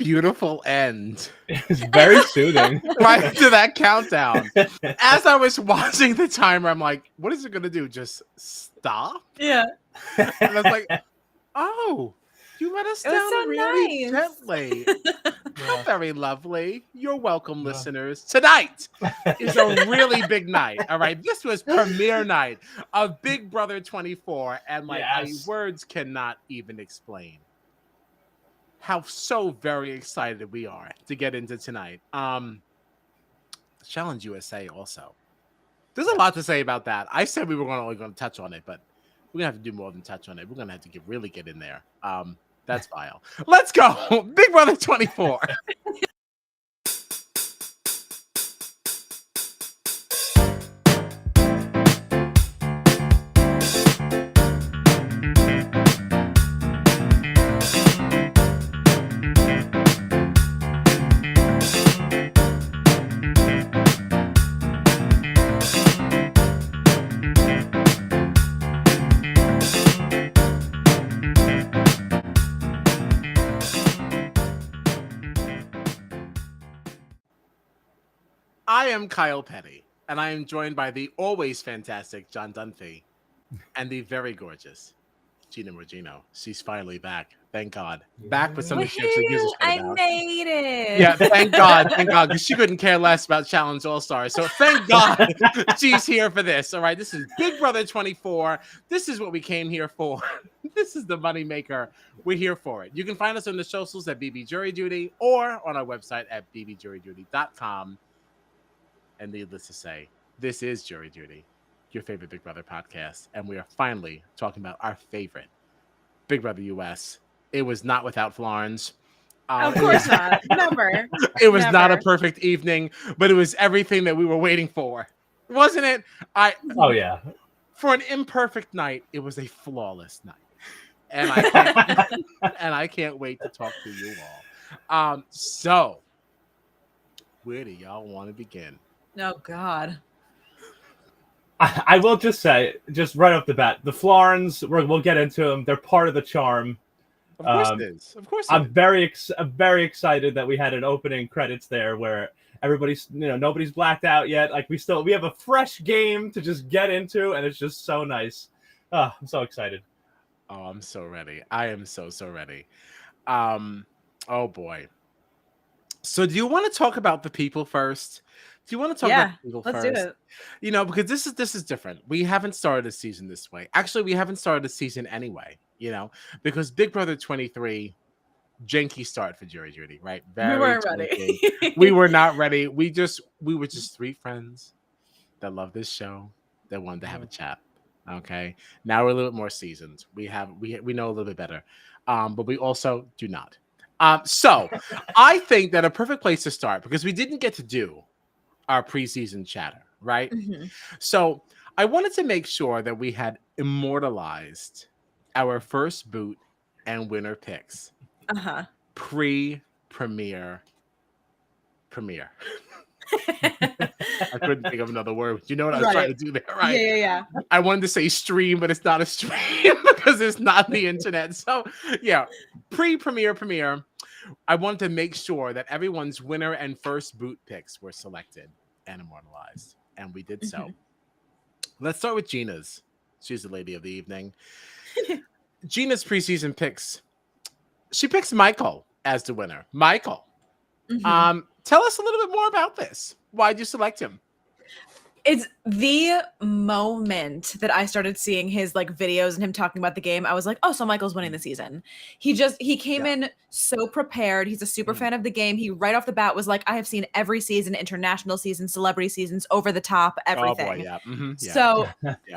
beautiful end. It's very soothing. Right to that countdown. As I was watching the timer, I'm like, what is it going to do? Just stop? Yeah. And I was like, oh, you let us It was down so really nice. gently. How very lovely. You're welcome, listeners. Tonight is a really big night. All right. This was premiere night of Big Brother 24. And my words cannot even explain how so very excited we are to get into tonight. Challenge USA also. There's a lot to say about that. I said we were only going to touch on it, but we're going to have to do more than touch on it. We're going to have to really get in there. That's vile. Let's go. Big Brother 24. I am Kyle Petty, and I am joined by the always fantastic John Dunphy and the very gorgeous Gina Morgino. She's finally back. Thank God. Back with something she actually gives a shit about. I made it. Yeah, thank God, because she couldn't care less about Challenge All-Stars. So thank God she's here for this. All right, this is Big Brother 24. This is what we came here for. This is the moneymaker. We're here for it. You can find us on the socials at BB Jury Duty or on our website at bbjuryduty.com. And needless to say, this is Jury Duty, your favorite Big Brother podcast. And we are finally talking about our favorite Big Brother US. It was not without Florence. Of course not. Never. It was not a perfect evening, but it was everything that we were waiting for. Wasn't it? Oh, yeah. For an imperfect night, it was a flawless night. And I can't wait to talk to you all. So, where do y'all want to begin? Oh, God. I will just say, just right off the bat, the Florins, we'll get into them. They're part of the charm. Of course it is. Of course I'm very excited that we had an opening credits there where everybody's, nobody's blacked out yet. Like we have a fresh game to just get into, and it's just so nice. Oh, I'm so excited. Oh, I'm so ready. I am so ready. Oh boy. So do you want to talk about the people first? Do you want to talk about the people first? Let's do it. Because this is different. We haven't started a season this way. Actually, we haven't started a season anyway, because Big Brother 23, janky start for Jury Duty, right? We weren't ready. We were not ready. We were just three friends that love this show that wanted to have a chat. Okay. Now we're a little bit more seasoned. We know a little bit better. But we also do not. So I think that a perfect place to start, because we didn't get to do our preseason chatter, right? Mm-hmm. So I wanted to make sure that we had immortalized our first boot and winner picks. Premiere. I couldn't think of another word. You know what I was trying to do there, right? Yeah. I wanted to say stream, but it's not a stream because it's not the internet. So yeah, premiere. I wanted to make sure that everyone's winner and first boot picks were selected and immortalized, and we did so. Mm-hmm. Let's start with Gina's. She's the lady of the evening. Gina's preseason picks. She picks Michael as the winner. Michael. Mm-hmm. Tell us a little bit more about this. Why'd you select him? It's the moment that I started seeing his videos and him talking about the game. I was like, oh, so Michael's winning the season. He came in so prepared. He's a super fan of the game. He right off the bat was like, I have seen every season, international seasons, celebrity seasons, over the top, everything. Oh boy, yeah. Mm-hmm. Yeah. So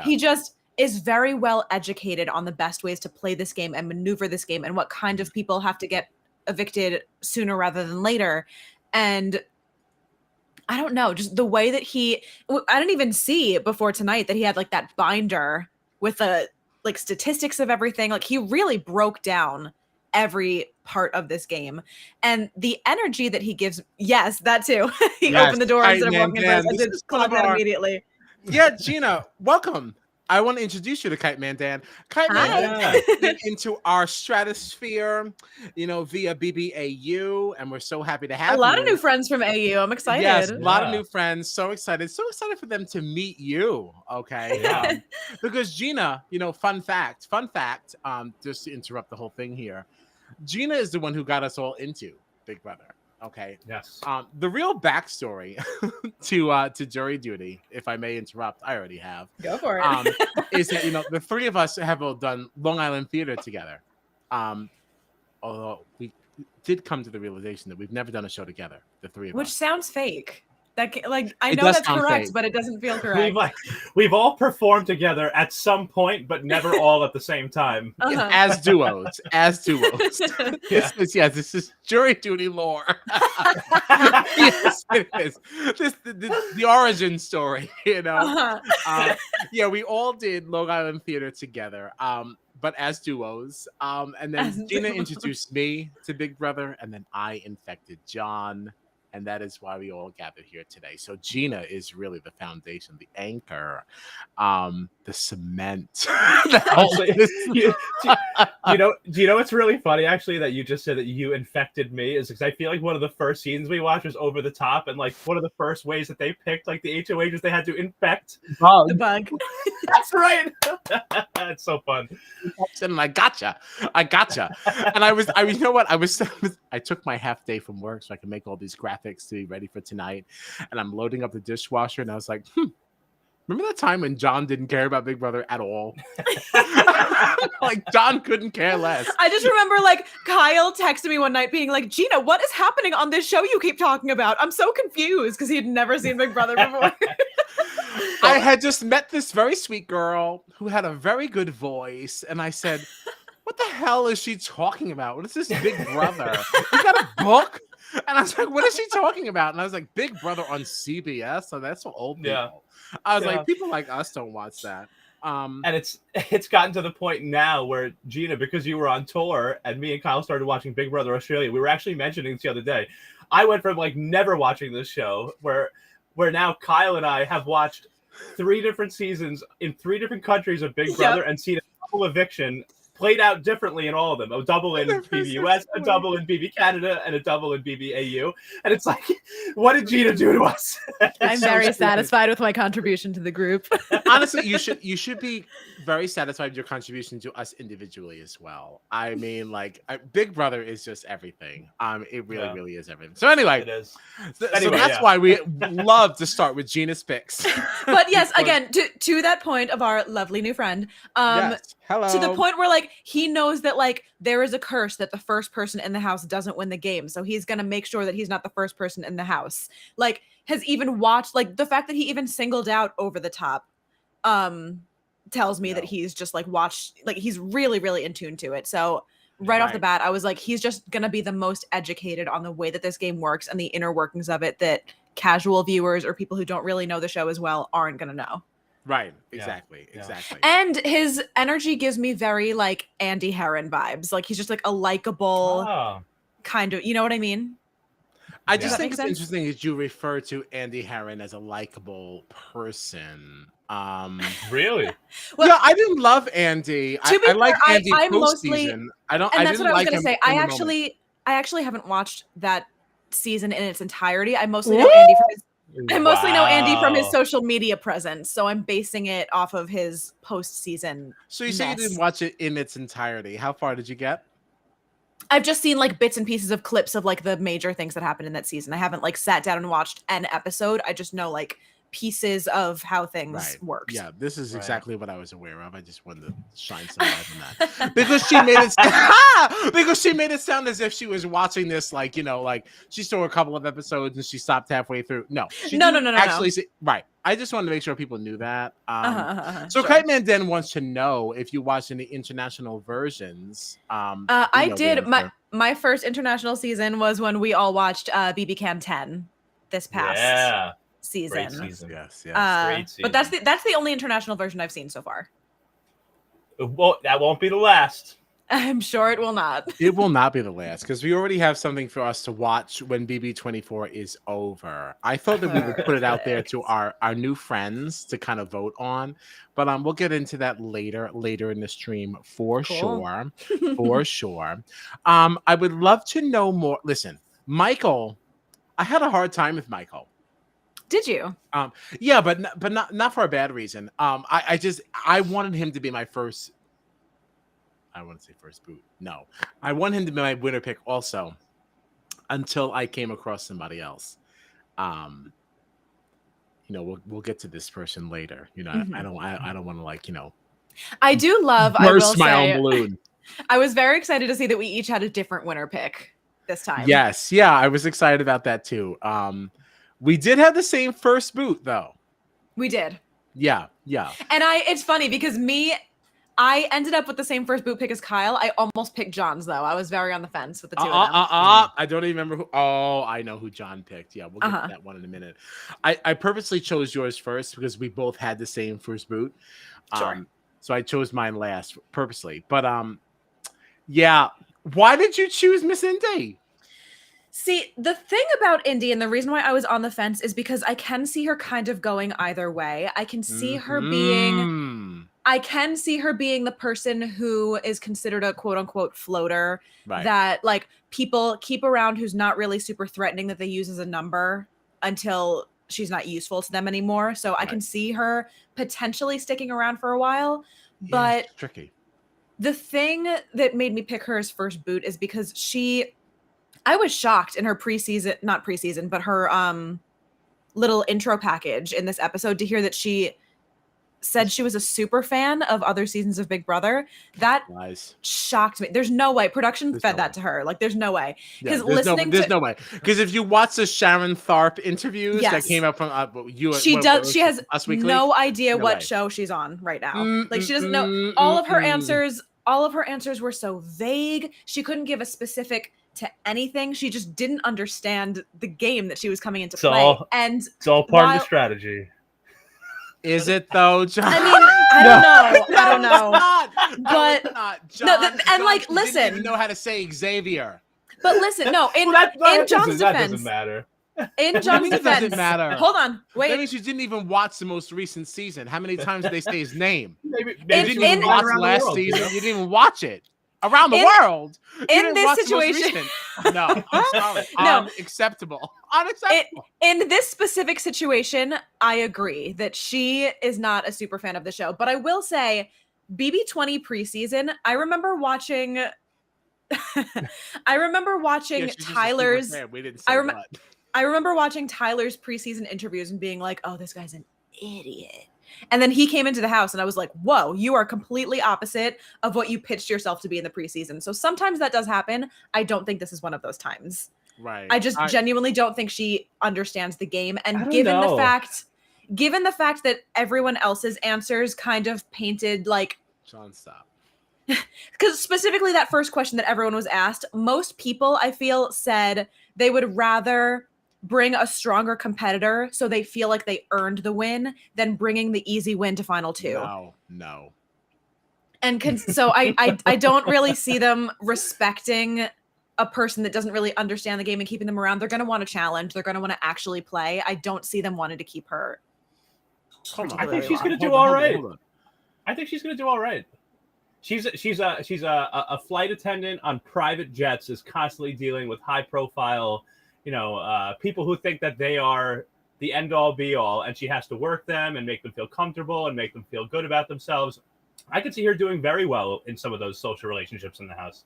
he just is very well educated on the best ways to play this game and maneuver this game and what kind of people have to get evicted sooner rather than later. And I don't know, just the way that I didn't even see before tonight that he had that binder with the statistics of everything. He really broke down every part of this game, and the energy that he gives. Yes, that too. He opened the door instead of walking in. I did clock that immediately. Yeah, Gina, welcome. I want to introduce you to Kite Man Dan. Kite Hi. Man Yeah. Dan into our stratosphere, via BBAU, and we're so happy to have A lot you. of new friends from AU. I'm excited. Yes, a lot of Yeah. new friends. So excited for them to meet you. Okay, Yeah. because Gina, fun fact, just to interrupt the whole thing here, Gina is the one who got us all into Big Brother. Okay. Yes. The real backstory to jury duty, if I may interrupt, I already have. Go for it. Is that the three of us have all done Long Island theater together. Although we did come to the realization that we've never done a show together, the three of Which us. sounds fake. I It know does that's sound correct, fake. but it doesn't feel correct. We've all performed together at some point, but never all at the same time. Uh-huh. As duos. Yeah. This is jury duty lore. Yes, it is. The origin story, Uh-huh. we all did Long Island theater together, but as duos. And then As Gina duos. introduced me to Big Brother, and then I infected John. And that is why we all gathered here today. So Gina is really the foundation, the anchor, the cement. Actually, do you know what's really funny actually that you just said that you infected me is because I feel like one of the first scenes we watched was Over the Top, and like one of the first ways that they picked like the HOH was they had to infect. The bug. That's right. It's so fun. And I gotcha. And I took my half day from work so I can make all these graphics to be ready for tonight. And I'm loading up the dishwasher, and I was like, remember that time when John didn't care about Big Brother at all? Like, John couldn't care less. I just remember like Kyle texted me one night being like, Gina, what is happening on this show you keep talking about? I'm so confused because he'd never seen Big Brother before. I had just met this very sweet girl who had a very good voice, and I said, what the hell is she talking about? What is this Big Brother? You got a book? And I was like, what is she talking about? And I was like, Big Brother on CBS? So that's for old people. Yeah. I was Yeah. like, people like us don't watch that. And it's gotten to the point now where Gina, because you were on tour and me and Kyle started watching Big Brother Australia, we were actually mentioning this the other day. I went from like never watching this show where now Kyle and I have watched 3 different seasons in 3 different countries of Big Brother and seen a double eviction played out differently in all of them. A double in BBUS, a double in BB Canada, and a double in BBAU. And it's like, what did Gina do to us? I'm very satisfied with my contribution to the group. Honestly, you should be very satisfied with your contribution to us individually as well. I mean, like, Big Brother is just everything. It really is everything. So anyway, It is. so Anyway, that's why we love to start with Gina's picks. But yes, again, to that point of our lovely new friend, Yes. Hello. to the point where like he knows that like there is a curse that the first person in the house doesn't win the game, so he's gonna make sure that he's not the first person in the house. Like, has even watched, like, the fact that he even singled out Over the Top tells me that he's just like watched, like, he's really in tune to it. So right off the bat, I was like, he's just gonna be the most educated on the way that this game works and the inner workings of it that casual viewers or people who don't really know the show as well aren't gonna know. Right. Exactly. And his energy gives me very like Andy Herron vibes. Like, he's just like a likable kind of, you know what I mean? I just Does that think make it's sense? interesting that you refer to Andy Herron as a likable person. Really? Well, yeah, I didn't love Andy. To be I like fair, Andy I postseason. mostly, I don't. and I that's didn't what I was like gonna him say. in the moment. I actually haven't watched that season in its entirety. I mostly know Andy from his know Andy from his social media presence, so I'm basing it off of his post-season. So you say you didn't watch it in its entirety. How far did you get? I've just seen like bits and pieces of clips of like the major things that happened in that season. I haven't like sat down and watched an episode. I just know like pieces of how things worked. Yeah, this is exactly what I was aware of. I just wanted to shine some light on that because she made it because she made it sound as if she was watching this like, like she saw a couple of episodes and she stopped halfway through. No, no. Actually, right. I just wanted to make sure people knew that. So Kite Man Den wants to know if you watched any international versions. I did. My first international season was when we all watched BB Can 10 this past season. Great season. Yes. Great season. But that's the only international version I've seen so far. Well, that won't be the last. I'm sure it will not. It will not be the last because we already have something for us to watch when BB24 is over. I thought that we would put it out there to our new friends to kind of vote on, but we'll get into that later in the stream for sure. For sure. I would love to know more. Listen, Michael, I had a hard time with Michael. Did you? Yeah, but not for a bad reason. I wanted him to be my first. I want to say first boot. No, I want him to be my winner pick also, until I came across somebody else. We'll get to this person later. I don't want to I do love. burst my own balloon. I was very excited to see that we each had a different winner pick this time. Yes, yeah, I was excited about that too. We did have the same first boot though. We did. Yeah. And it's funny because I ended up with the same first boot pick as Kyle. I almost picked John's though. I was very on the fence with the two of them. I don't even remember who. Oh, I know who John picked. Yeah, we'll get to that one in a minute. I purposely chose yours first because we both had the same first boot. Sure. So I chose mine last purposely. But yeah. Why did you choose Miss Indy? See, the thing about Indy and the reason why I was on the fence is because I can see her kind of going either way. I can see her being the person who is considered a quote unquote floater that like people keep around who's not really super threatening that they use as a number until she's not useful to them anymore. So I can see her potentially sticking around for a while, but it's tricky. The thing that made me pick her as first boot is because I was shocked in her not preseason, but her little intro package in this episode to hear that she said she was a super fan of other seasons of Big Brother. That shocked me. There's no way production fed that to her. Like, there's no way. Because there's no way. Because if you watch the Sharon Tharp interviews that came out from she has no idea what show she's on right now. Like, she doesn't know. All of her answers were so vague. She couldn't give a specific to anything. She just didn't understand the game that she was coming into play. And it's all part of the strategy. Is it though, John? I mean, I don't know. But John listen, didn't even know how to say Xavier. But listen, no. In John's defense, that doesn't matter. In John's defense, doesn't matter. Hold on, wait. That means you didn't even watch the most recent season. How many times did they say his name? Maybe you didn't even watch last season. You didn't even watch it. Around the world. In this situation. No, I'm sorry. No. Unacceptable. In this specific situation, I agree that she is not a super fan of the show. But I will say, BB20 preseason, I remember watching Tyler's. We didn't say I remember watching Tyler's preseason interviews and being like, "Oh, this guy's an idiot." And then he came into the house and I was like, whoa, you are completely opposite of what you pitched yourself to be in the preseason. So sometimes that does happen. I don't think this is one of those times. Right. I just genuinely don't think she understands the game. And given the fact that everyone else's answers kind of painted like John, stop. Because specifically that first question that everyone was asked, most people I feel said they would rather bring a stronger competitor so they feel like they earned the win than bringing the easy win to final two. No. And so I don't really see them respecting a person that doesn't really understand the game and keeping them around. They're going to want to challenge. They're going to want to actually play. I don't see them wanting to keep her. I think she's going to do all right. I think she's going to do all right. She's a flight attendant on private jets, is constantly dealing with high profile people who think that they are the end all be all, and she has to work them and make them feel comfortable and make them feel good about themselves. I could see her doing very well in some of those social relationships in the house.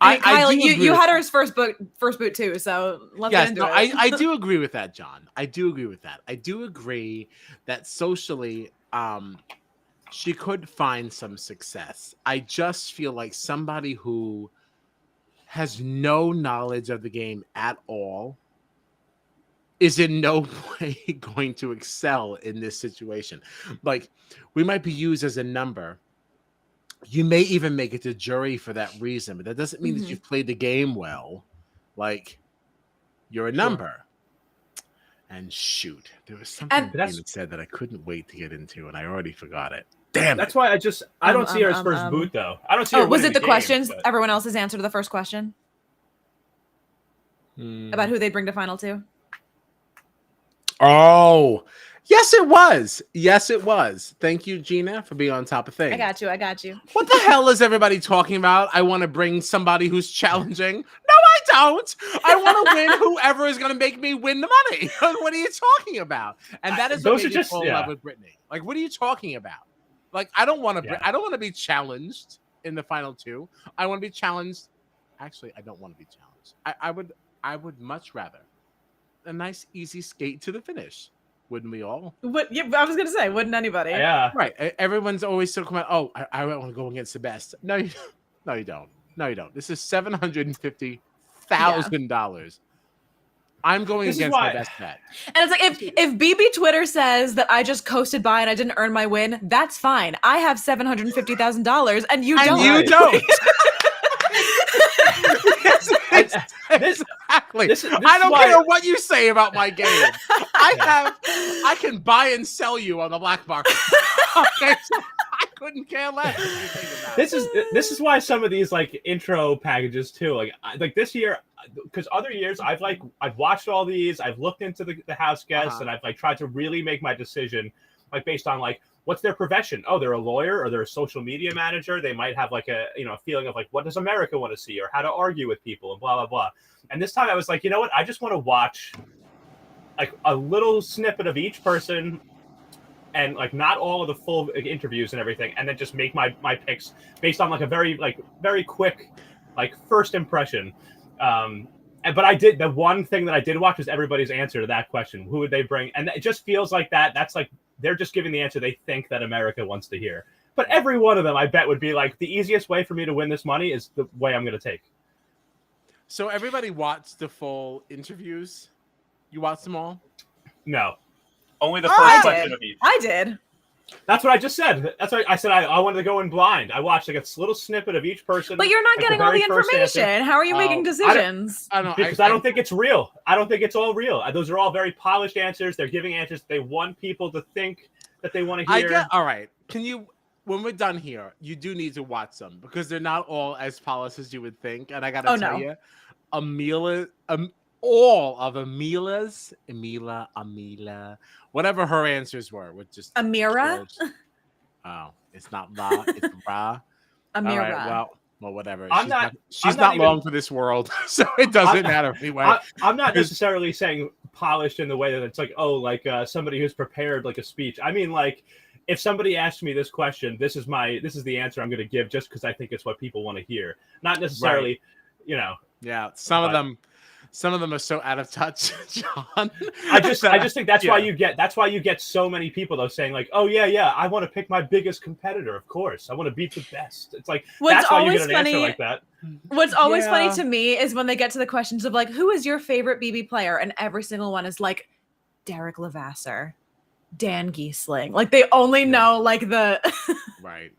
Kyle, you had her as first boot too, so let's get into it. I do agree with that, John. I do agree with that. I do agree that socially, she could find some success. I just feel like somebody who has no knowledge of the game at all is in no way going to excel in this situation. Like, we might be used as a number. You may even make it to jury for that reason, but that doesn't mean that you've played the game well. Like, you're a number. And shoot, there was something that's- Gina said that I couldn't wait to get into, and I already forgot it. Damn. That's why I don't see her as first boot though. I don't see her. Oh, was winning it the game, questions? but- Everyone else's answer to the first question about who they'd bring to final two? Oh, yes, it was. Yes, it was. Thank you, Gina, for being on top of things. I got you. I got you. What the hell is everybody talking about? I want to bring somebody who's challenging. No, I don't. I want to win whoever is going to make me win the money. What are you talking about? And that is what made me fall in love with Brittany. Like, what are you talking about? Like, I don't want to. I don't want to be challenged in the final two. I want to be challenged. Actually, I don't want to be challenged. I would much rather a nice, easy skate to the finish. Wouldn't we all? What? Yeah, I was gonna say, wouldn't anybody? Yeah. Right. Everyone's always talking about, oh, I want to go against the best. No, you don't. No, you don't. This is $750,000. I'm going against my best bet. And it's like, if BB Twitter says that I just coasted by and I didn't earn my win, that's fine. I have $750,000 and you don't. You don't. Exactly. I don't care what you say about my game. I can buy and sell you on the black market. Okay, so I couldn't care less. This is why some of these like intro packages too, like this year, because other years I've watched all these, I've looked into the house guests, and I've like tried to really make my decision like based on like what's their profession. Oh, they're a lawyer or they're a social media manager. They might have like a feeling of like what does America want to see or how to argue with people and blah blah blah. And this time I was like, you know what? I just want to watch like a little snippet of each person and like not all of the full interviews and everything, and then just make my picks based on like a very quick like first impression. But I did, the one thing that I did watch was everybody's answer to that question. Who would they bring? And it just feels like that's like they're just giving the answer they think that America wants to hear. But every one of them, I bet, would be like, the easiest way for me to win this money is the way I'm going to take. So everybody watched the full interviews? You watched them all? No. Only the first question of each. I did. That's what I just said. That's why I said I wanted to go in blind. I watched like a little snippet of each person. But you're not like getting all the information. How are you making decisions? I don't know. Because I don't think it's real. I don't think it's all real. Those are all very polished answers. They're giving answers they want people to think that they want to hear. All right. Can you, when we're done here, you do need to watch them because they're not all as polished as you would think. And I got to tell you, all of Amila, whatever her answers were just Amira? Oh, it's not La, it's Ra. Amira. All right, well, whatever. She's not even long for this world, so it doesn't matter anyway. I'm not necessarily saying polished in the way that it's like, somebody who's prepared like a speech. I mean, like, if somebody asked me this question, this is the answer I'm going to give just because I think it's what people want to hear. Not necessarily, Yeah, some of them are so out of touch, John. I just think that's why you get so many people though saying like, oh yeah, I want to pick my biggest competitor, of course. I want to beat the best. It's like that's why you get an answer like that. What's always funny to me is when they get to the questions of like, who is your favorite BB player? And every single one is like Derek Levasseur, Dan Giesling. Like they only know like the right.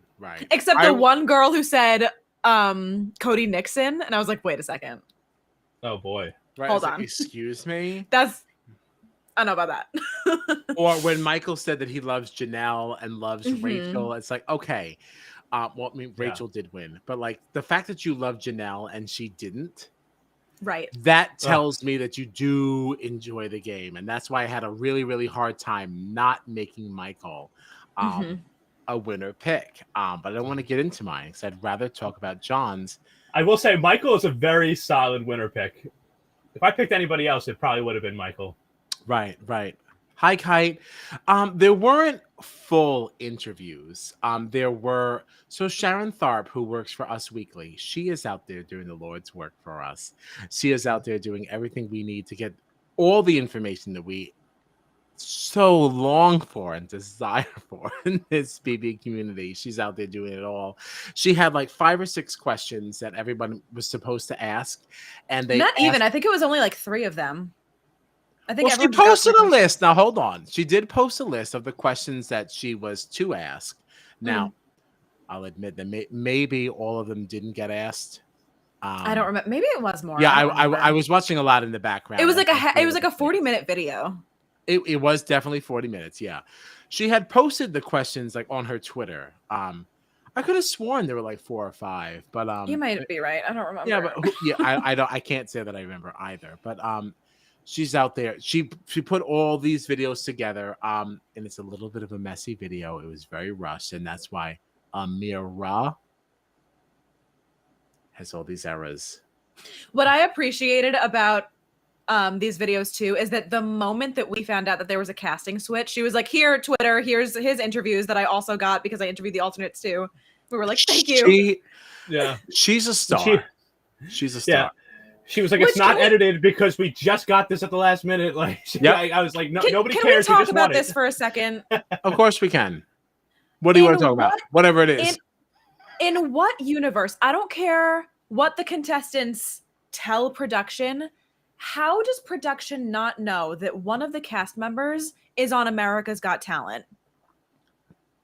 Except the one girl who said Cody Nixon, and I was like, wait a second. Oh boy. Right, hold on. Excuse me? I know about that. Or when Michael said that he loves Janelle and loves Rachel, it's like, okay. Rachel did win. But like the fact that you love Janelle and she didn't, right? That tells me that you do enjoy the game. And that's why I had a really, really hard time not making Michael a winner pick. But I don't want to get into mine because I'd rather talk about John's. I will say Michael is a very solid winner pick. If I picked anybody else, it probably would have been Michael. Right. Hi, Kite. There weren't full interviews. There were. So Sharon Tharp, who works for Us Weekly, she is out there doing the Lord's work for us. She is out there doing everything we need to get all the information that we so long for and desire for in this BB community. She's out there doing it all. She had like 5 or 6 questions that everyone was supposed to ask, and they I think it was only like 3 of them. I think she posted a list. Now hold on, she did post a list of the questions that she was to ask. Now, I'll admit that maybe all of them didn't get asked. I don't remember. Maybe it was more. Yeah, I was watching a lot in the background. It was like a 40-minute video. It was definitely 40 minutes. Yeah, she had posted the questions like on her Twitter. I could have sworn there were like 4 or 5, but You might be right. I don't remember. yeah, but I can't say that I remember either. But she's out there. She put all these videos together. And it's a little bit of a messy video. It was very rushed, and that's why Amira has all these errors. What I appreciated about these videos too is that the moment that we found out that there was a casting switch, she was like, "Here, Twitter, here's his interviews that I also got because I interviewed the alternates too." We were like, "Thank you." She's a star. She's a star. Yeah. She was like, "It's not edited because we just got this at the last minute." Like, I was like, nobody cares. Can we talk about this for a second? Of course we can. What do you want to talk about? Whatever it is. In what universe? I don't care what the contestants tell production. How does production not know that one of the cast members is on America's Got Talent?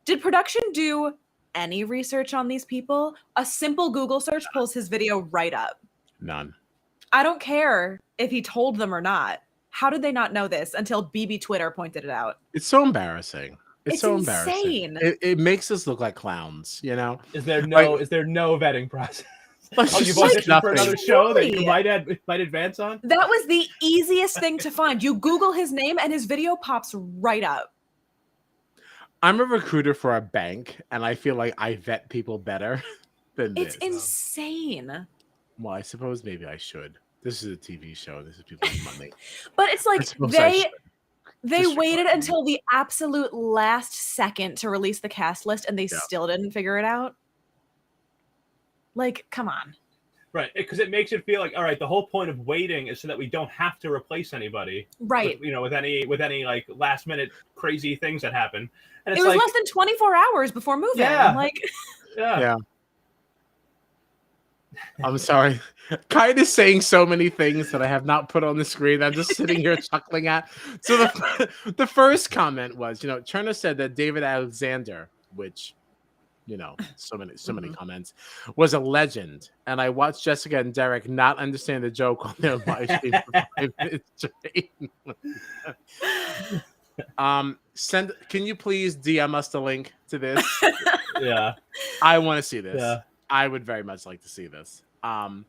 Did production do any research on these people? A simple Google search pulls his video right up. None. I don't care if he told them or not. How did they not know this until BB Twitter pointed it out? It's so embarrassing. It's so insane. Embarrassing. It makes us look like clowns, you know? Is there no vetting process? Oh, you've auditioned for another show that you might advance on? That was the easiest thing to find. You Google his name and his video pops right up. I'm a recruiter for a bank, and I feel like I vet people better than this. It's insane. Well, I suppose maybe I should. This is a TV show. This is people's money. But it's like they waited until the absolute last second to release the cast list, and they still didn't figure it out. Like, come on. Right, because it makes it feel like, all right, the whole point of waiting is so that we don't have to replace anybody. Right. With any like last minute crazy things that happen. And it was less than 24 hours before moving. Yeah. Like, yeah. I'm sorry. Kind of saying so many things that I have not put on the screen. I'm just sitting here chuckling at. So the first comment was, Turner said that David Alexander, which, so many comments, was a legend. And I watched Jessica and Derek not understand the joke on their live stream for 5 minutes straight. Can you please DM us the link to this? Yeah. I want to see this. Yeah. I would very much like to see this. And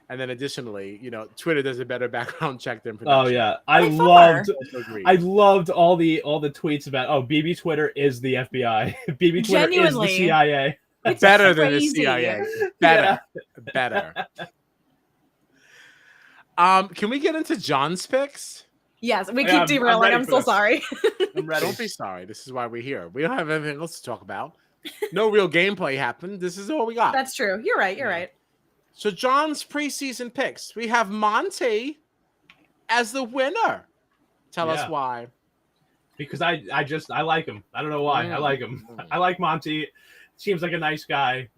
then additionally, Twitter does a better background check than production. Oh yeah, I loved all the tweets about BB Twitter is the FBI. BB Twitter is the CIA. It's better than the CIA. Better. Can we get into John's picks? Yes, we keep derailing. I'm so sorry. I'm ready. Don't be sorry. This is why we're here. We don't have anything else to talk about. No real gameplay happened. This is all we got. That's true. You're right. So John's preseason picks. We have Monty as the winner. Tell us why. Because I like him. I don't know why. I like him. I like Monty. Seems like a nice guy.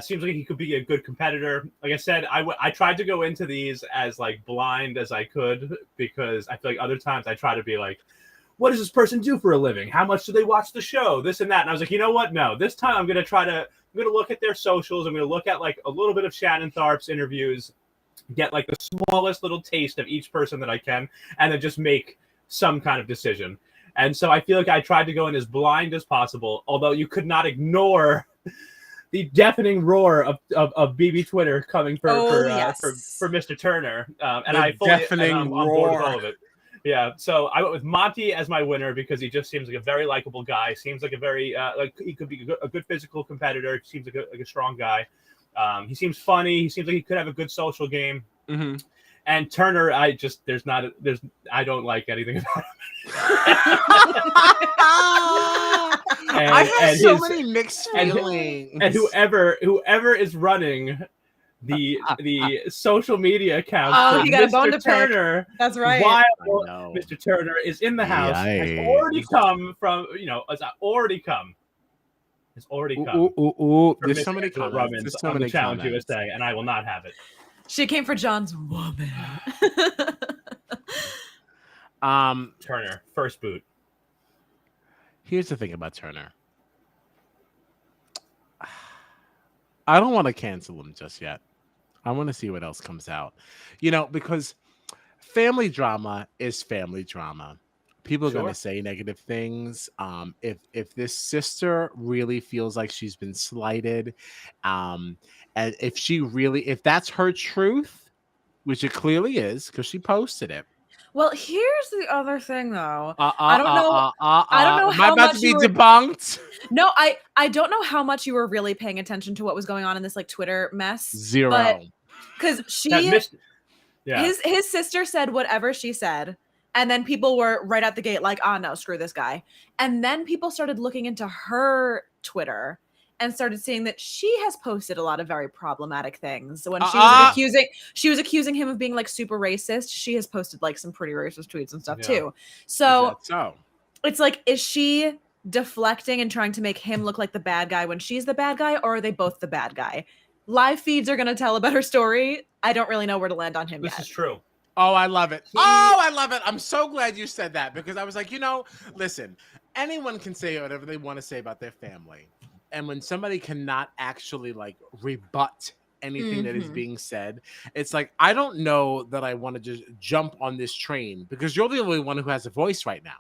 Seems like he could be a good competitor. Like I said, I tried to go into these as like blind as I could because I feel like other times I try to be like, what does this person do for a living? How much do they watch the show? This and that. And I was like, you know what? No, this time I'm going to look at their socials. I'm going to look at like a little bit of Shannon Tharp's interviews, get like the smallest little taste of each person that I can, and then just make some kind of decision. And so I feel like I tried to go in as blind as possible, although you could not ignore the deafening roar of BB Twitter coming for Mr. Turner. And I'm on board with all of it. Yeah, so I went with Monty as my winner because he just seems like a very likable guy. Seems like a very he could be a good physical competitor. Seems like a strong guy. He seems funny. He seems like he could have a good social game. Mm-hmm. And Turner, I don't like anything about him. I have so many mixed feelings. And whoever is running the social media account for Mr. Turner. That's right. While Mr. Turner is in the house, has already come from It's already come. There's so many comments. On the Challenge USA, and I will not have it. She came for John's woman. Turner, first boot. Here's the thing about Turner. I don't want to cancel him just yet. I want to see what else comes out. Because family drama is family drama. people are going Sure. to say negative things. If this sister really feels like she's been slighted, and if that's her truth, which it clearly is because she posted it. Well, here's the other thing, though. I don't know. I don't know Am I how about much to be you were. debunked? No, I don't know how much you were really paying attention to what was going on in this like Twitter mess. Zero. But because Yeah. his sister said whatever she said, and then people were right out the gate like, "Ah, no, screw this guy." And then people started looking into her Twitter and started seeing that she has posted a lot of very problematic things. So when she was accusing him of being like super racist, she has posted like some pretty racist tweets and stuff too. So it's like, is she deflecting and trying to make him look like the bad guy when she's the bad guy, or are they both the bad guy? Live feeds are going to tell a better story. I don't really know where to land on him yet. This is true. Oh, I love it. I love it. I'm so glad you said that, because I was like, listen, anyone can say whatever they want to say about their family. And when somebody cannot actually like rebut anything that is being said, it's like, I don't know that I want to just jump on this train, because you're the only one who has a voice right now.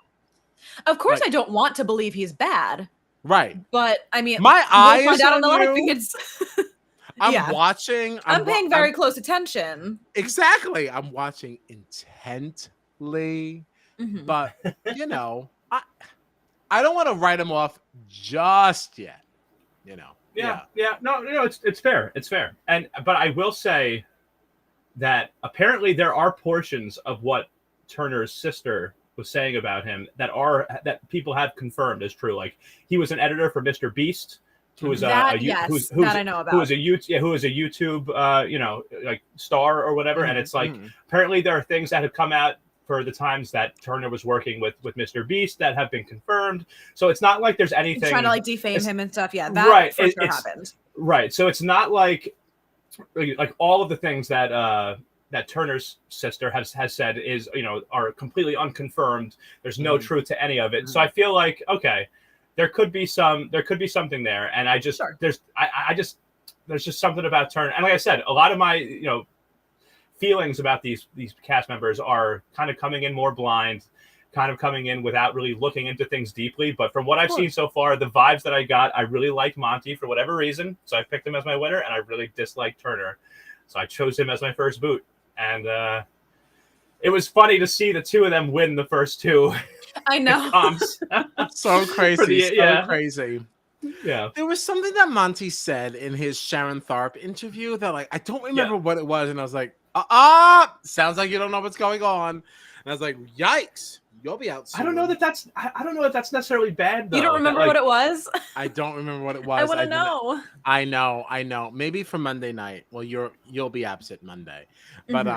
Of course, I don't want to believe he's bad. Right. But I mean, my eyes find out on the live you. feeds. I'm watching. I'm paying very close attention. Exactly. I'm watching intently. But, I don't want to write him off just yet. Yeah. No, it's fair. It's fair. But I will say that apparently there are portions of what Turner's sister was saying about him that people have confirmed is true. Like, he was an editor for Mr. Beast, who is that I know about. who is a YouTube like star or whatever. And it's like, apparently there are things that have come out for the times that Turner was working with Mr. Beast that have been confirmed. So it's not like there's anything trying to like defame him and stuff. Yeah, that right, for sure happened. Right. So it's not like all of the things that that Turner's sister has said is, are completely unconfirmed. There's no truth to any of it. So I feel like, okay, there could be something there. And I just, there's just something about Turner. And like I said, a lot of my, feelings about these cast members are kind of coming in more blind, kind of coming in without really looking into things deeply. But from what I've seen so far, the vibes that I got, I really like Monty for whatever reason. So I picked him as my winner, and I really dislike Turner. So I chose him as my first boot. And it was funny to see the two of them win the first two. I know. Comps. So crazy. Crazy. Yeah. There was something that Monty said in his Sharon Tharp interview that I don't remember what it was. And I was like, sounds like you don't know what's going on. And I was like, yikes, you'll be out soon. I don't know that that's necessarily bad, though. You don't remember what it was? I don't remember what it was. I want to know. I know. Maybe for Monday night. Well, you'll be absent Monday. But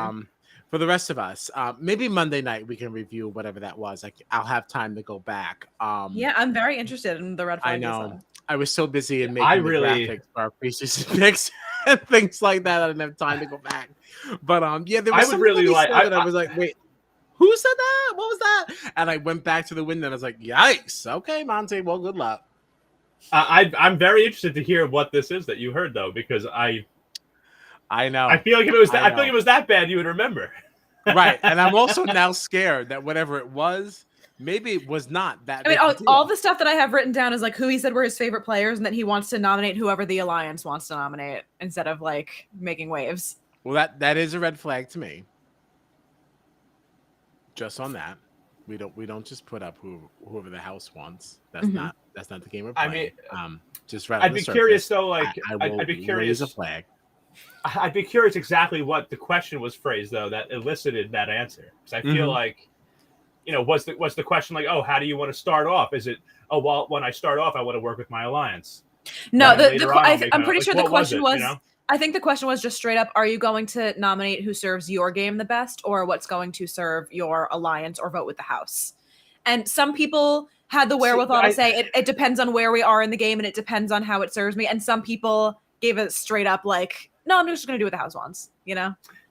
for the rest of us, maybe Monday night we can review whatever that was. I'll have time to go back. Yeah, I'm very interested in the red flag. I know. I was so busy in making the graphics for our preseason picks and things like that. I didn't have time to go back. But there was I was like, wait, who said that? What was that? And I went back to the window and I was like, yikes. Okay, Monty. Well, good luck. I'm very interested to hear what this is that you heard, though, because I know. I feel like if it was I feel like it was that bad, you would remember. Right. And I'm also now scared that whatever it was, maybe it was not that. I mean, all the stuff that I have written down is like who he said were his favorite players and that he wants to nominate whoever the alliance wants to nominate instead of like making waves. Well, that is a red flag to me. Just on that, we don't just put up whoever the house wants. That's not the game we're playing. I mean, just right. I'd be curious though. Like, I'd be curious. Raise a flag. I'd be curious exactly what the question was phrased though that elicited that answer, because I feel like, was the question like, oh, how do you want to start off? Is it, oh, well, when I start off, I want to work with my alliance? No, I'm pretty sure the question was. I think the question was just straight up, are you going to nominate who serves your game the best or what's going to serve your alliance or vote with the house? And some people had the wherewithal to say it depends on where we are in the game and it depends on how it serves me. And some people gave it straight up like, no, I'm just going to do what the house wants,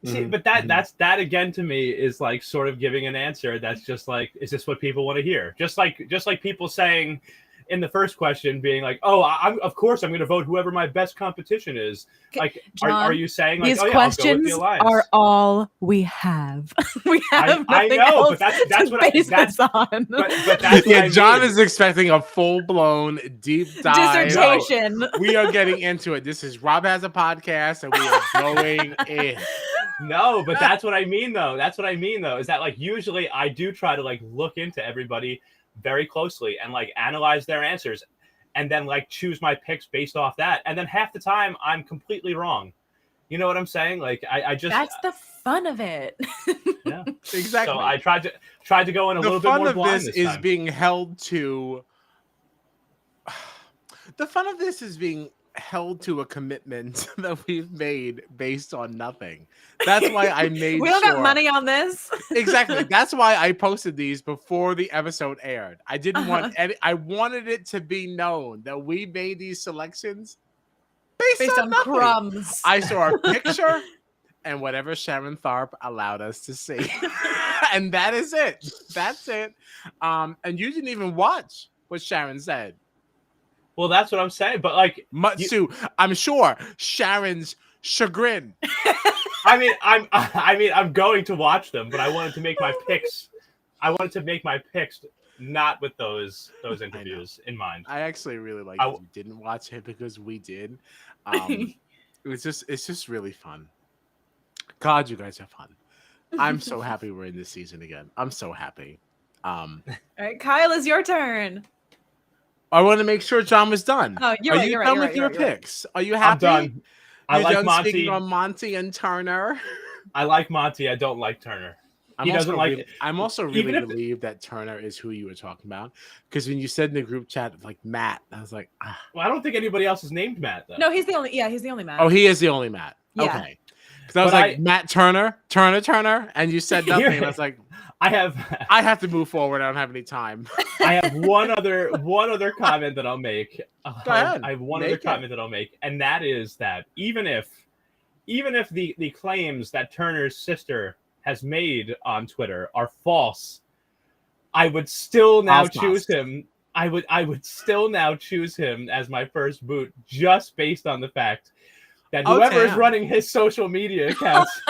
See, but that again to me is like sort of giving an answer that's just like, is this what people want to hear? Just like people saying, in the first question being like, "Oh, of course I'm going to vote whoever my best competition is." Like, John, are you saying like, these "Oh yeah, I'll go with questions the alliance"? are all we have. We have I nothing know, else but that's to what base this on. but that's what I John mean. is expecting a full-blown deep dive. Dissertation. We are getting into it. This is Rob Has a Podcast, and we are going in. No, but that's what I mean, though. That's what I mean, though, is that like usually I do try to like look into everybody very closely and like analyze their answers, and then like choose my picks based off that. And then half the time I'm completely wrong. You know what I'm saying? Like I just That's the fun of it. yeah, Exactly. So I tried to go in a little bit more blind The fun of this this is time. being held to. The fun of this is being held to a commitment that we've made based on nothing. That's why I made We don't got money on this. Exactly. That's why I posted these before the episode aired. I didn't want any, I wanted it to be known that we made these selections based on nothing. crumbs. I saw a picture and whatever Sharon Tharp allowed us to see. And that is it. That's it. And you didn't even watch what Sharon said. Well, that's what I'm saying. But like Matsu, I'm sure Sharon's chagrin. I'm going to watch them, but I wanted to make my picks. I wanted to make my picks not with those interviews in mind. I actually really like that you didn't watch it because we did. It's just really fun. God, you guys have fun. I'm so happy we're in this season again. I'm so happy. All right, Kyle, it's your turn. I want to make sure John was done. Oh, Are you done with your picks? Are you happy? I'm done. I like done Monty. Speaking on Monty and Turner. I like Monty. I don't like Turner. He doesn't like it. I'm also really relieved that Turner is who you were talking about, because when you said in the group chat like Matt, I was like, ah. Well, I don't think anybody else is named Matt though. No, he's the only. Yeah, he's the only Matt. Oh, he is the only Matt. Yeah. Okay. Because I was like Matt Turner, and you said nothing. And I was like, I have to move forward. I don't have any time. I have one other comment that I'll make. Go ahead. I have one other comment that I'll make, and that is that even if the claims that Turner's sister has made on Twitter are false, I would still now choose him. I would still now choose him as my first boot, just based on the fact that whoever is running his social media accounts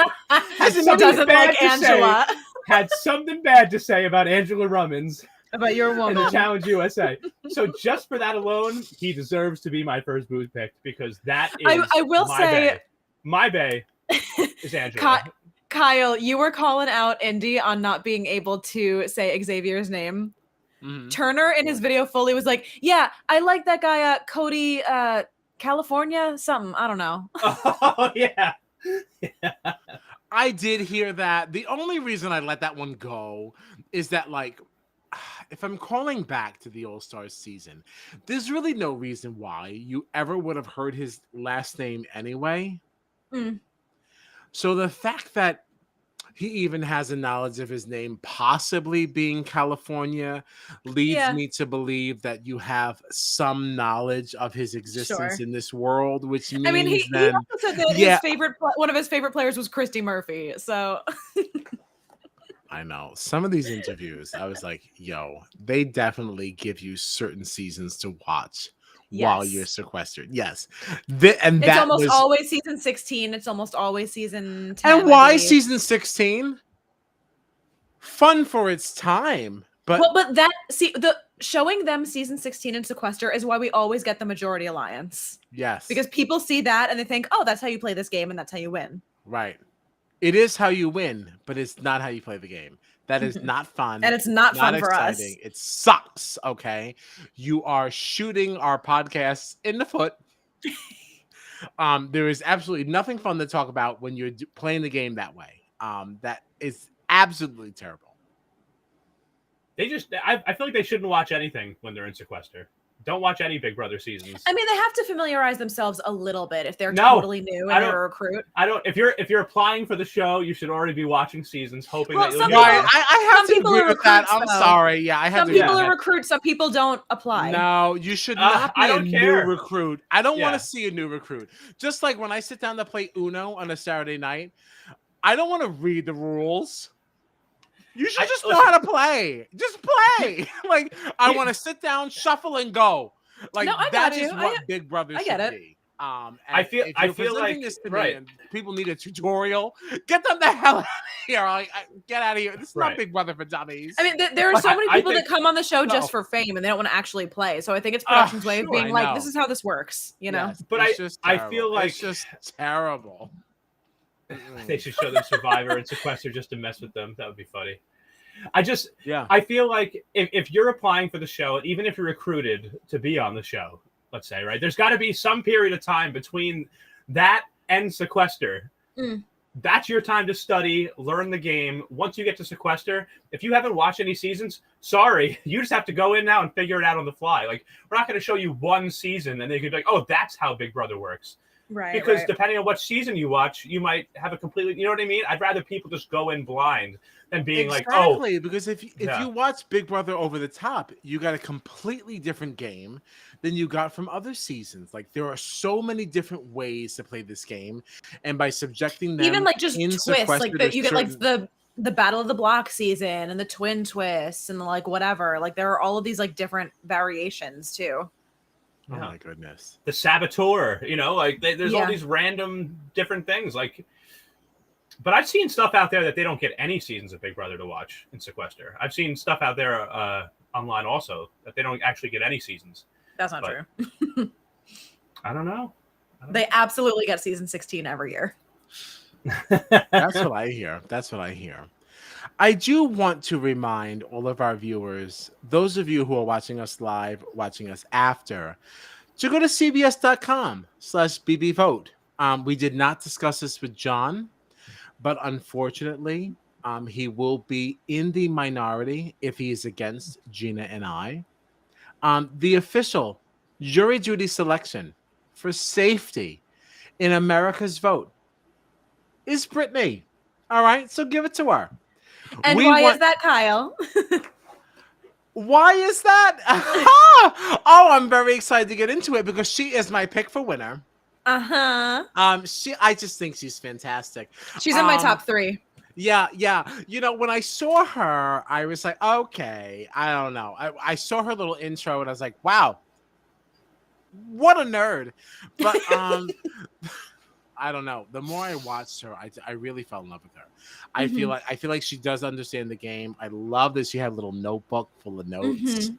doesn't like Angela. Had something bad to say about Angela Rummins. About your woman. In the Challenge USA. So just for that alone, he deserves to be my first booze pick, because that is I will say my bae is Angela. Kyle, you were calling out Indy on not being able to say Xavier's name. Mm-hmm. Turner in his video fully was like, yeah, I like that guy, Cody, California, something. I don't know. Oh, yeah. I did hear that. The only reason I let that one go is that, like, if I'm calling back to the All-Stars season, there's really no reason why you ever would have heard his last name anyway. Mm. So the fact that he even has a knowledge of his name possibly being California leads me to believe that you have some knowledge of his existence in this world, which means he also said that one of his favorite players was Christy Murphy. So I know some of these interviews, I was like, yo, they definitely give you certain seasons to watch. Yes. While you're sequestered. Yes. It's almost always season 16. It's almost always season 10. And why season 16? Fun for its time. But showing them season 16 in sequester is why we always get the majority alliance. Yes. Because people see that and they think, oh, that's how you play this game and that's how you win. Right. It is how you win, but it's not how you play the game. That is not fun. And it's not fun for us. It sucks, okay? You are shooting our podcasts in the foot. There is absolutely nothing fun to talk about when you're playing the game that way. That is absolutely terrible. I feel like they shouldn't watch anything when they're in sequester. Don't watch any Big Brother seasons. I mean, they have to familiarize themselves a little bit if they're totally new and they're a recruit. If you're applying for the show, you should already be watching seasons, hoping that you'll I have to agree with that. I'm sorry. Yeah, I have some people are recruits, some people don't apply. No, you should not be a new recruit. I don't want to see a new recruit. Just like when I sit down to play Uno on a Saturday night, I don't want to read the rules. You should just know how to play. Just play. Like, I want to sit down, shuffle, and go. Like, No, I that got is you. what Big Brother I should get it. be. And I feel if you're like presenting this to me and people need a tutorial, get them the hell out of here. Like, get out of here. This is not Big Brother for dummies. I mean, there are so many people that come on the show just for fame and they don't want to actually play. So I think it's production's way of being like, this is how this works, you know? Yes, but I feel like it's just terrible. They should show them Survivor and Sequester just to mess with them. That would be funny. I feel like if you're applying for the show, even if you're recruited to be on the show, let's say, right, there's got to be some period of time between that and Sequester. That's your time to study, learn the game. Once you get to Sequester, if you haven't watched any seasons, sorry, you just have to go in now and figure it out on the fly. Like, we're not going to show you one season and they could be like, oh, that's how Big Brother works. Right. Because depending on what season you watch, you might have a completely, you know what I mean? I'd rather people just go in blind than being like, oh. Exactly, because if you watch Big Brother over the top, you got a completely different game than you got from other seasons. Like, there are so many different ways to play this game, and by subjecting them, even like just twists, like you get like the Battle of the Block season and the twin twists and like whatever. Like, there are all of these like different variations too. Oh my goodness. The Saboteur, you know, like there's all these random different things. Like, but I've seen stuff out there that they don't get any seasons of Big Brother to watch in Sequester. I've seen stuff out there online also that they don't actually get any seasons. That's not true. I don't know. They absolutely get season 16 every year. That's what I hear. I do want to remind all of our viewers, those of you who are watching us live, watching us after, to go to cbs.com/bbvote. We did not discuss this with John, but unfortunately, he will be in the minority if he is against Gina and I. The official jury duty selection for safety in America's vote is Brittany. All right, so give it to her. And why is that, Kyle? Why is that? Oh, I'm very excited to get into it because she is my pick for winner. I just think she's fantastic. She's in my top 3. Yeah. You know, when I saw her, I was like, okay, I don't know. I saw her little intro and I was like, wow, what a nerd. But I don't know. The more I watched her, I really fell in love with her. I feel like she does understand the game. I love that she had a little notebook full of notes.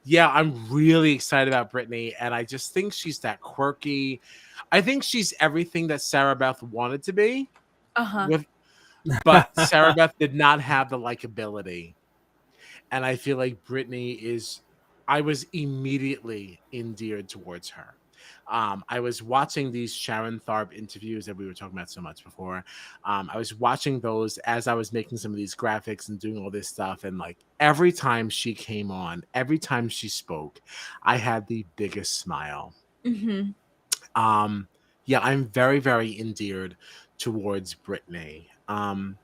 Yeah, I'm really excited about Brittany, and I just think she's that quirky. I think she's everything that Sarah Beth wanted to be. But Sarah Beth did not have the likability. And I feel like Brittany is. I was immediately endeared towards her. I was watching these Sharon Tharp interviews that we were talking about so much before. I was watching those as I was making some of these graphics and doing all this stuff. And like every time she came on, every time she spoke, I had the biggest smile. Yeah, I'm very, very endeared towards Brittany. And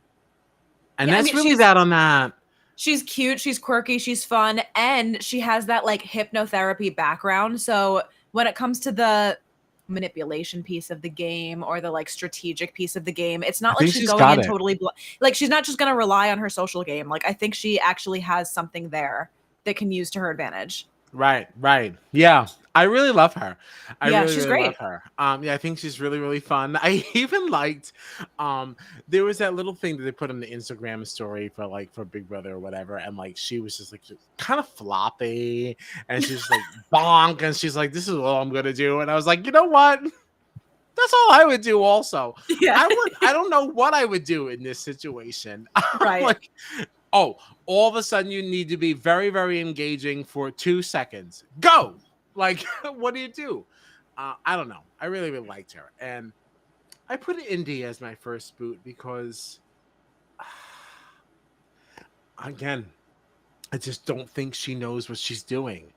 that's really that on that. She's cute, she's quirky, she's fun, and she has that like hypnotherapy background. So when it comes to the manipulation piece of the game or the like strategic piece of the game, it's not like she's going in totally like she's not just going to rely on her social game. Like I think she actually has something there that can use to her advantage. Right. Yeah, I really love her. She's great. Love her. Yeah, I think she's really, really fun. I even liked there was that little thing that they put on the Instagram story for Big Brother or whatever, and like she was just kind of floppy, and she's like bonk, and she's like, "This is all I'm gonna do," and I was like, you know what? That's all I would do. Also, I don't know what I would do in this situation. Right. Like, oh, all of a sudden you need to be very, very engaging for 2 seconds. Go! Like, what do you do? I don't know. I really, really liked her. And I put Indy as my first boot because, again, I just don't think she knows what she's doing.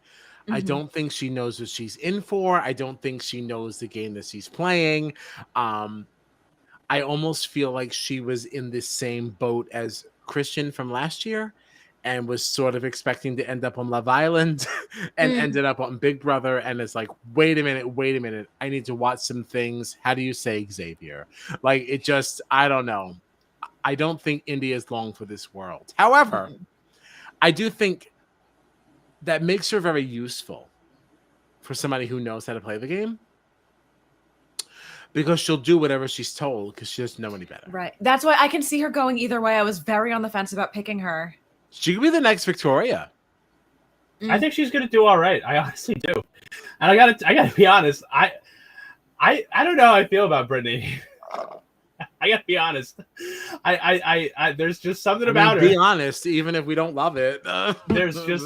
I don't think she knows what she's in for. I don't think she knows the game that she's playing. I almost feel like she was in the same boat as Christian from last year and was sort of expecting to end up on Love Island and ended up on Big Brother. And it's like, wait a minute. I need to watch some things. How do you say Xavier? Like, it just, I don't know. I don't think India is long for this world. However, I do think that makes her very useful for somebody who knows how to play the game, because she'll do whatever she's told because she doesn't know any better. Right. That's why I can see her going either way. I was very on the fence about picking her. She could be the next Victoria. I think she's gonna do all right. I honestly do. And I gotta be honest. I don't know how I feel about Brittany. I gotta be honest. I there's just something about her. Be honest, even if we don't love it. There's just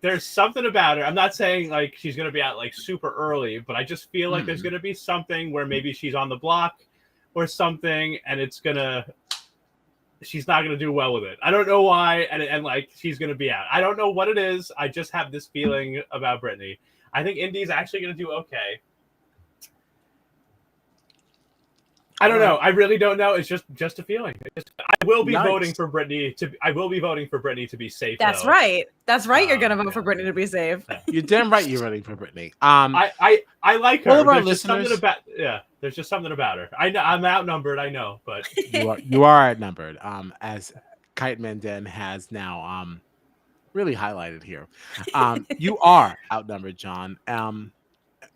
there's something about her. I'm not saying like she's gonna be out like super early, but I just feel like there's gonna be something where maybe she's on the block or something, and she's not gonna do well with it. I don't know why, and like she's gonna be out. I don't know what it is. I just have this feeling about Brittany. I think Indy's actually gonna do okay. I don't know. I really don't know. It's just a feeling. I will be voting for Brittany to be safe. That's though. right. That's right. You're gonna vote for Brittany to be safe. You're damn right. You're voting for Brittany. I like her. All of our There's just listeners. there's just something about her. I know I'm outnumbered. I know, but You are outnumbered. As Kite Manden has now really highlighted here. You are outnumbered, John.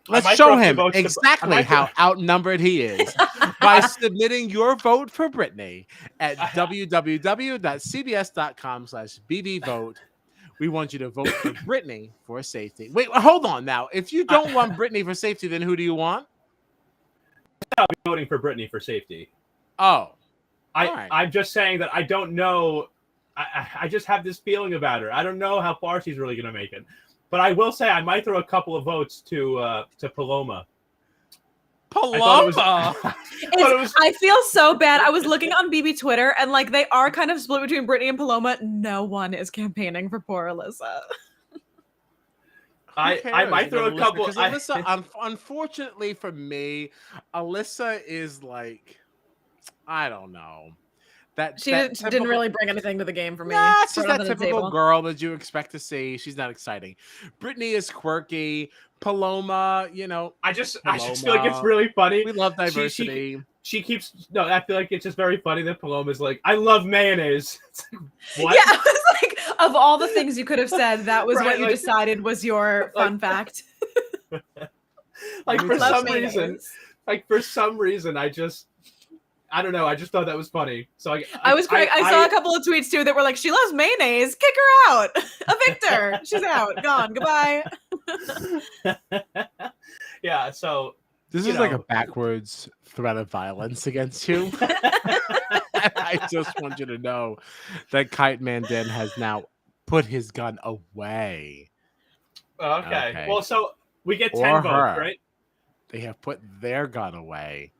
Let's show him exactly how outnumbered he is by submitting your vote for Brittany at www.cbs.com/bbvote. We want you to vote for Brittany for safety. Wait, hold on now. If you don't want Brittany for safety, then who do you want? I'll be voting for Brittany for safety. Oh. I'm just saying that I don't know. I just have this feeling about her. I don't know how far she's really going to make it. But I will say I might throw a couple of votes to Paloma. Paloma. I feel so bad. I was looking on BB Twitter, and like they are kind of split between Brittany and Paloma. No one is campaigning for poor Alyssa. I might throw a couple. Because Alyssa, unfortunately for me, Alyssa is like, I don't know. She didn't really bring anything to the game for me. Nah, she's that typical girl that you expect to see. She's not exciting. Brittany is quirky. Paloma, I just feel like it's really funny. We love diversity. She keeps I feel like it's just very funny that Paloma's like, I love mayonnaise. What? Yeah, I was like, of all the things you could have said, that was what you decided was your fun fact. For some reason, I don't know. I just thought that was funny. So I saw a couple of tweets too that were like, "She loves mayonnaise. Kick her out. Evict her. She's out. Gone. Goodbye." Yeah. So this is like a backwards threat of violence against you. I just want you to know that Kite Manden has now put his gun away. Okay. Well, so we get 10 votes, right? They have put their gun away.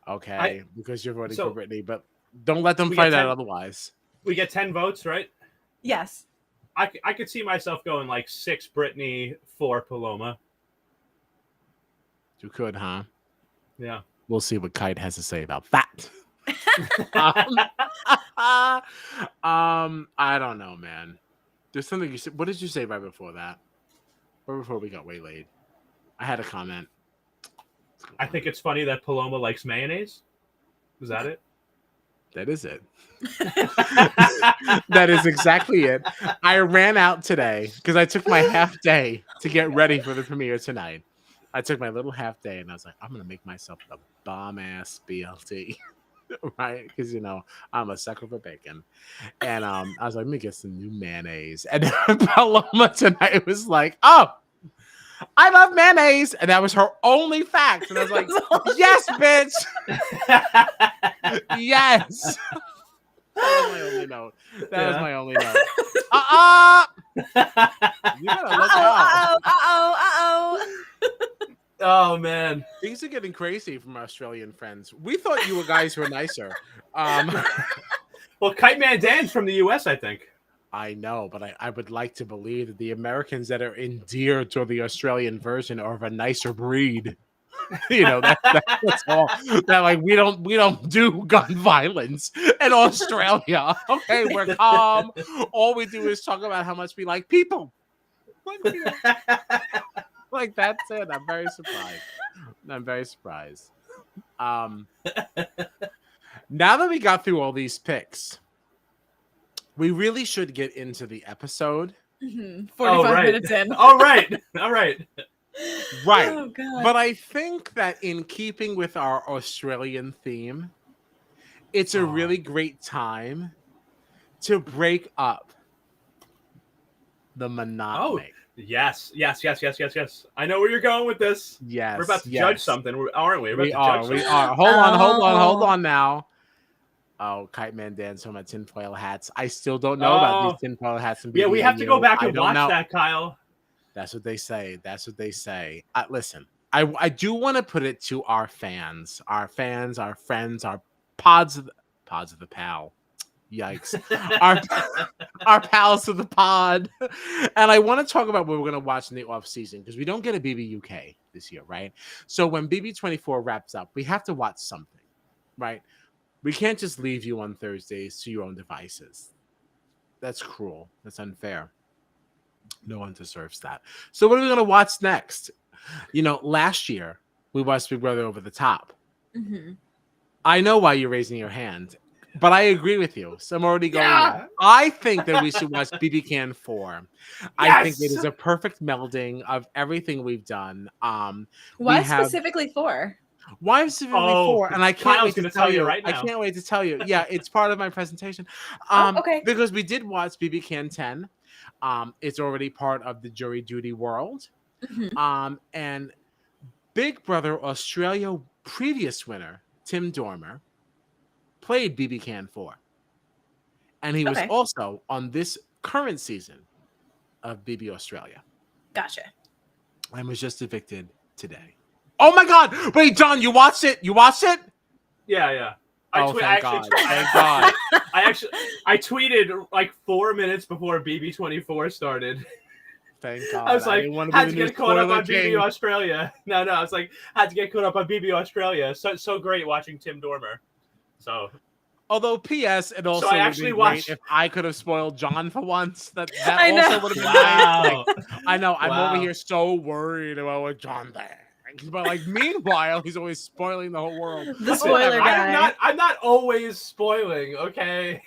Okay, because you're voting for Brittany, but don't let them fight out otherwise. We get 10 votes, right? Yes. I could see myself going like 6 Brittany, 4 Paloma. You could, huh? Yeah. We'll see what Kite has to say about that. I don't know, man. There's something you said. What did you say right before that? Or before we got waylaid? I had a comment. I think it's funny that Paloma likes mayonnaise. Was that it? That is it. That is exactly it. I ran out today because I took my half day to get ready for the premiere tonight. I took my little half day and I was like, I'm going to make myself a bomb-ass BLT. Right? Because, I'm a sucker for bacon. And I was like, let me get some new mayonnaise. And Paloma tonight was like, oh, I love mayonnaise, and that was her only fact. And I was like, yes, bitch. Yes. That was my only note. That was my only note. You gotta look out. Oh, man. Things are getting crazy from our Australian friends. We thought you guys were nicer. Well, Kite Mandan's from the U.S., I think. I know, but I would like to believe that the Americans that are endeared to the Australian version are of a nicer breed. That's all. That like we don't do gun violence in Australia. Okay, we're calm. All we do is talk about how much we like people. Like that's it. I'm very surprised. Now that we got through all these picks, we really should get into the episode. 45 minutes in. All right. Right. Oh, God. But I think that in keeping with our Australian theme, it's a really great time to break up the monotony. Yes. I know where you're going with this. Yes. We're about to judge something, aren't we? We are. Hold on now. Oh, Kite Man Dan's talking about tinfoil hats. I still don't know about these tinfoil hats. Yeah, we have to go back and watch that, Kyle. That's what they say. Listen, I do want to put it to our fans, our friends, our pods of the pal. Yikes. our pals of the pod. And I want to talk about what we're going to watch in the off season because we don't get a BB UK this year, right? So when BB24 wraps up, we have to watch something, right? We can't just leave you on Thursdays to your own devices. That's cruel. That's unfair. No one deserves that. So what are we going to watch next? Last year, we watched Big Brother Over the Top. Mm-hmm. I know why you're raising your hand, but I agree with you. So I'm already going there. I think that we should watch BB Can 4. Yes! I think it is a perfect melding of everything we've done. Why specifically 4? Why specifically 4? And I can't wait to tell you right now. I can't wait to tell you. Yeah, it's part of my presentation. Okay. Because we did watch BB Can 10. It's already part of the jury duty world. Mm-hmm. And Big Brother Australia previous winner, Tim Dormer, played BB Can 4. And he was also on this current season of BB Australia. Gotcha. And was just evicted today. Oh my God! Wait, John, you watched it? Yeah. Thank God. I tweeted like 4 minutes before BB24 started. Thank God. I was like, had to get caught up on BB Australia. No, I was like, had to get caught up on BB Australia. So great watching Tim Dormer. So, although P.S. it also would have been great if I could have spoiled John for once. That also would have been nice. Like, I know. I'm over here so worried about what John there. But meanwhile, he's always spoiling the whole world. The spoiler guy. I'm not always spoiling, okay?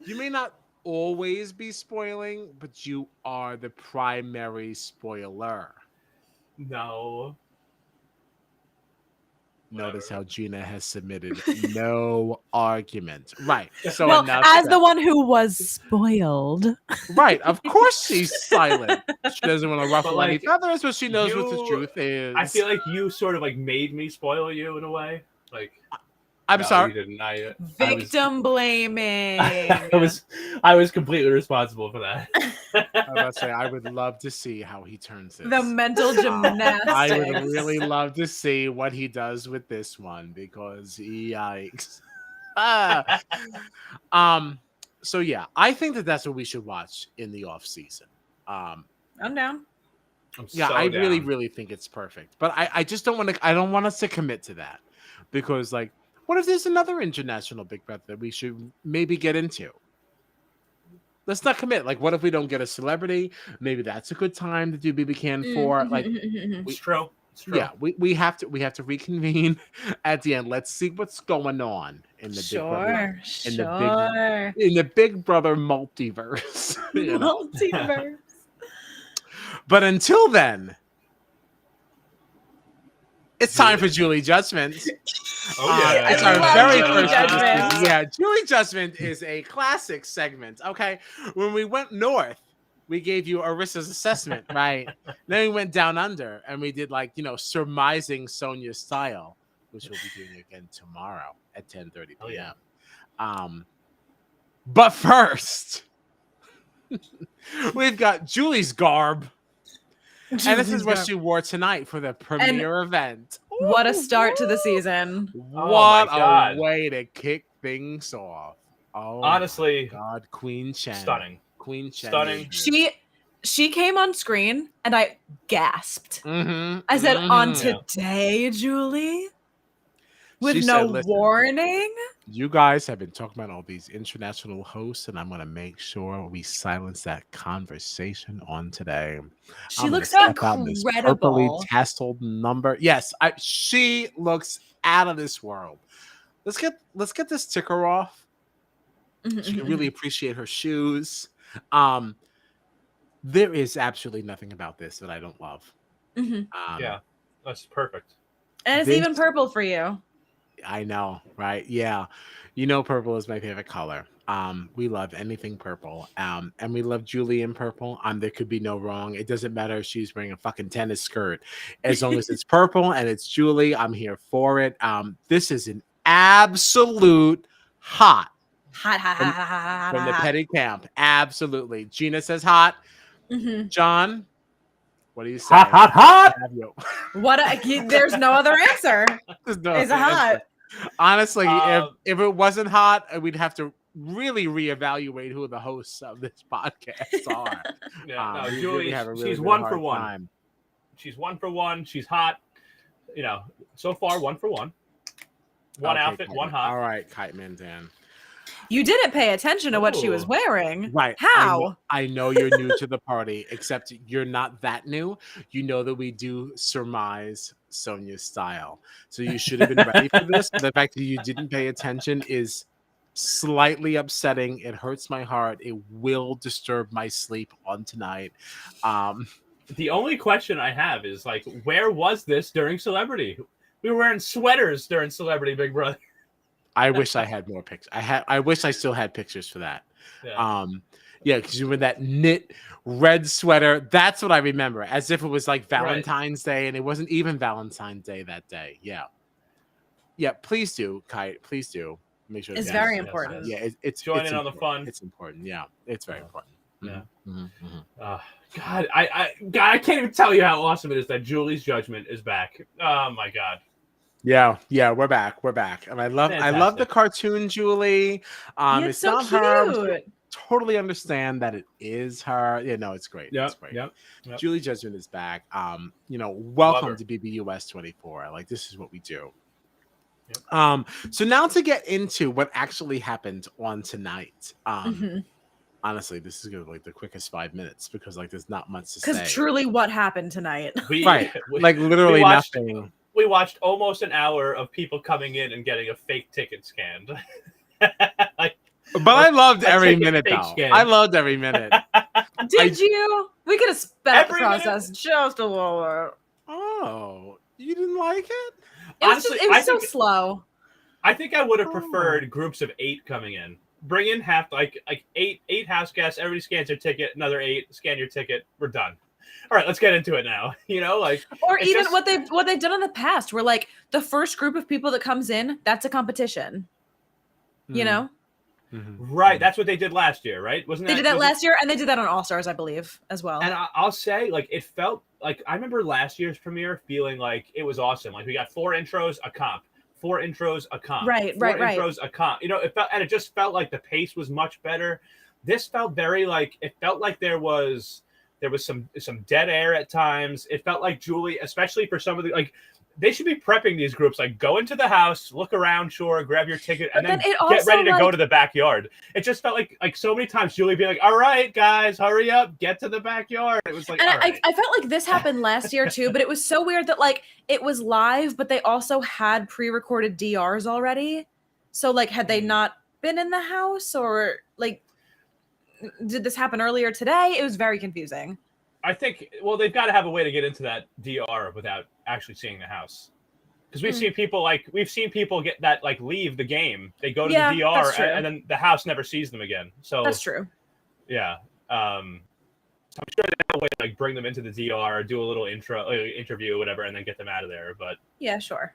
You may not always be spoiling, but you are the primary spoiler. No. Notice how Gina has submitted no argument. Right. So well, as the one who was spoiled. Right. Of course she's silent. She doesn't want to ruffle any feathers, but she knows what the truth is. I feel like you sort of made me spoil you in a way. I'm sorry. You didn't. Victim blaming. I was completely responsible for that. I was about to say, I would love to see how he turns this. The mental gymnastics. I would really love to see what he does with this one because yikes. So yeah, I think that's what we should watch in the off season. I'm down. I really think it's perfect. But I just don't want to. I don't want us to commit to that because what if there's another international Big Brother that we should maybe get into? Let's not commit. What if we don't get a celebrity? Maybe that's a good time to do BB Can 4. It's true. Yeah, we have to reconvene at the end. Let's see what's going on in the Big Brother multiverse. Multiverse. But until then, it's time for Julie Judgment. It's our very first Judgment. Yeah, Julie Judgment is a classic segment. Okay, when we went north, we gave you Arissa's assessment, right? Then we went down under and we did surmising Sonia's style, which we'll be doing again tomorrow at 10:30 p.m. But first, we've got Julie's garb. And this is what she wore tonight for the premiere event. What a start to the season. What a way to kick things off. Oh, honestly, God, Queen Chen. Stunning. Queen Chen. Stunning. She came on screen and I gasped. Mm-hmm. I said, on today, Julie? With she no said, warning? You guys have been talking about all these international hosts, and I'm going to make sure we silence that conversation on today. She looks incredible. This purpley tasseled number. Yes, she looks out of this world. let's get this ticker off. She can really appreciate her shoes. There is absolutely nothing about this that I don't love. Yeah, that's perfect. And it's even purple for you. I know, right? Yeah. Purple is my favorite color. We love anything purple. And we love Julie in purple. There could be no wrong. It doesn't matter if she's wearing a fucking tennis skirt. As long as it's purple and it's Julie, I'm here for it. This is an absolute hot. Hot. From the petty camp. Absolutely. Gina says hot. John, what do you say? Hot. There's no other answer. It's a hot. Honestly, if it wasn't hot, we'd have to really reevaluate who the hosts of this podcast are. Julie, she's 1 for 1. She's 1 for 1. She's hot. So far 1 for 1. One outfit, one hot. All right, Kite Man Dan. You didn't pay attention to what she was wearing. Right. How? I know you're new to the party, except you're not that new. You know that we do surmise Sonia's style. So you should have been ready for this. The fact that you didn't pay attention is slightly upsetting. It hurts my heart. It will disturb my sleep on tonight. The only question I have is, where was this during Celebrity? We were wearing sweaters during Celebrity Big Brother. I wish I had more pictures. I wish I still had pictures for that. Yeah. Because you were that knit red sweater. That's what I remember, as if it was like Valentine's Day, and it wasn't even Valentine's Day that day. Yeah. Please do, Kite. Please do. Make sure it's very important. Yeah, it's join in on the fun. It's important. Yeah, it's very important. Yeah. God, I can't even tell you how awesome it is that Julie's judgment is back. Oh my God. Yeah, we're back, and I love the cartoon Julie. It's so not cute. her. Totally understand that it is her. Yeah, no, it's great. Yep, it's great. Yep. Julie Judgment is back. Welcome to BBUS 24. This is what we do. Yep. So now to get into what actually happened on tonight. Honestly, this is gonna be the quickest 5 minutes because there's not much to say. Because truly, what happened tonight? Literally nothing. We watched almost an hour of people coming in and getting a fake ticket scanned. But I loved every minute, though. I loved every minute. Did you? We could have sped the process just a little bit. Oh, you didn't like it? Honestly, it was so slow. I think I would have preferred groups of 8 coming in. Bring in half, eight house guests. Everybody scans their ticket. Another 8 scan your ticket. We're done. All right, let's get into it now. Or even what they've done in the past, where the first group of people that comes in, that's a competition. You know. Right, that's what they did last year, right? They did that last year, and they did that on All Stars, I believe, as well. And I'll say, it felt I remember last year's premiere feeling like it was awesome. We got 4 intros, a comp, 4 intros, a comp, right, 4 intros, a comp. It just felt like the pace was much better. This felt very it felt like there was some dead air at times. It felt like Julie, especially for some of the they should be prepping these groups. Go into the house, look around, sure, grab your ticket, and then get ready to go to the backyard. It just felt like so many times Julie being all right, guys, hurry up, get to the backyard. It was and I felt like this happened last year too, but it was so weird that it was live, but they also had pre-recorded DRs already. So had they not been in the house, or did this happen earlier today? It was very confusing. I think, they've got to have a way to get into that DR without actually seeing the house. Because we've seen people get that, leave the game. They go to the DR and then the house never sees them again. So that's true. Yeah. I'm sure they have a way to bring them into the DR, do a little interview or whatever, and then get them out of there. But yeah, sure.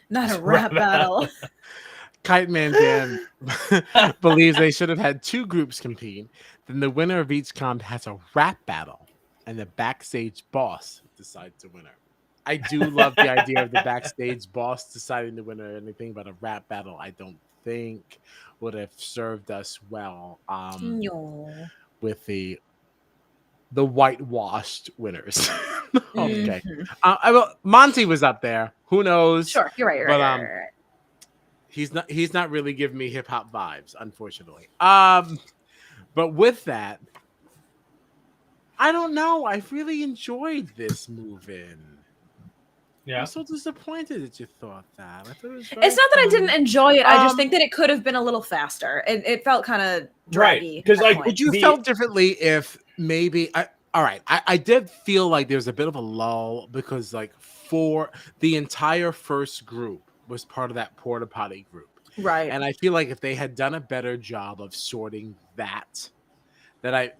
Not a rap battle. Kite Man Dan believes they should have had 2 groups compete. Then the winner of each comp has a rap battle, and the backstage boss decides the winner. I do love the idea of the backstage boss deciding the winner. Anything but a rap battle, I don't think would have served us well. With the whitewashed winners. Okay. Monty was up there. Who knows? Sure, you're right. Right. He's not really giving me hip hop vibes, unfortunately. But with that, I don't know. I really enjoyed this move-in. I'm so disappointed that you thought that. I thought it was It's not that I didn't enjoy it. I just think that it could have been a little faster. It felt kind of draggy. Because like, would you felt differently if maybe I did feel like there was a bit of a lull because like for the entire first group was part of that porta potty group. Right. And I feel like if they had done a better job of sorting that I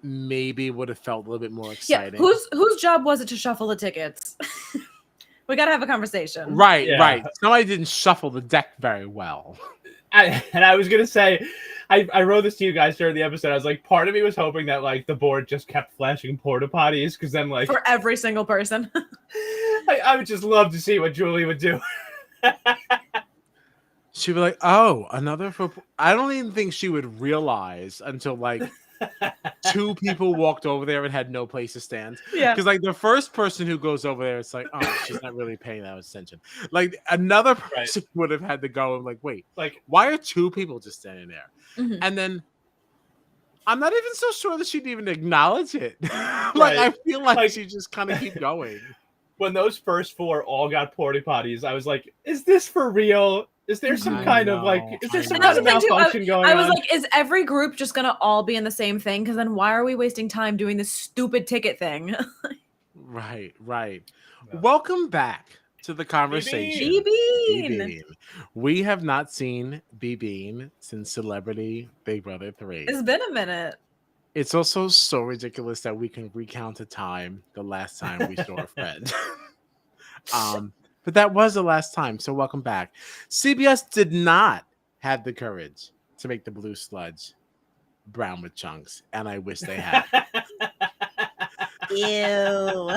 maybe would have felt a little bit more exciting. Yeah, whose job was it to shuffle the tickets? We got to have a conversation. Right. Somebody didn't shuffle the deck very well. I was going to say, I wrote this to you guys during the episode. I was like, part of me was hoping that like the board just kept flashing porta potties because then like for every single person. I would just love to see what Julie would do. She'd be like, "Oh, another." I don't even think she would realize until like 2 people walked over there and had no place to stand. Yeah, because like the first person who goes over there, it's like, oh, she's not really paying that attention. Like another person would have had to go and like, wait, like why are 2 people just standing there? Mm-hmm. And then I'm not even so sure that she'd even acknowledge it. I feel like she just kind of keep going. When those first 4 all got porta potties, I was like, is this for real? Is there some kind of like, is there some kind of malfunction going on? I was like, is every group just going to all be in the same thing? Because then why are we wasting time doing this stupid ticket thing? Right. Yeah. Welcome back to the conversation. B-Bean. We have not seen B-Bean since Celebrity Big Brother 3. It's been a minute. It's also so ridiculous that we can recount the time the last time we saw a friend. But that was the last time, so welcome back. CBS did not have the courage to make the blue sludge brown with chunks, and I wish they had. Ew.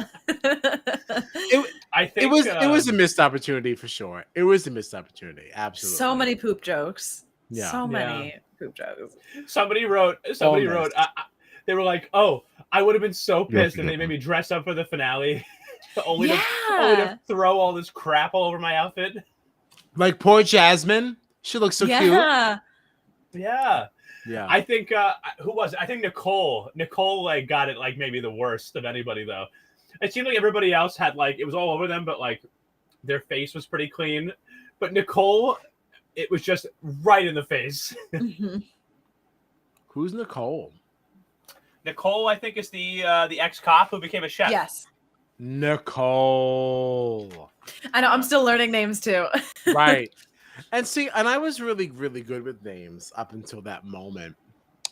I think it was a missed opportunity for sure. It was a missed opportunity, absolutely. So many poop jokes. Yeah. So many poop jokes. Somebody wrote. They were like, "Oh, I would have been so pissed if they made me dress up for the finale." only to throw all this crap all over my outfit. Like poor Jasmine. She looks so cute. Yeah. I think who was it? I think Nicole. Nicole like got it like maybe the worst of anybody though. It seemed like everybody else had like it was all over them, but like their face was pretty clean. But Nicole, it was just right in the face. Mm-hmm. Who's Nicole? Nicole, I think, is the ex-cop who became a chef. Yes. Nicole. I know, I'm still learning names too. Right. And I was really, really good with names up until that moment.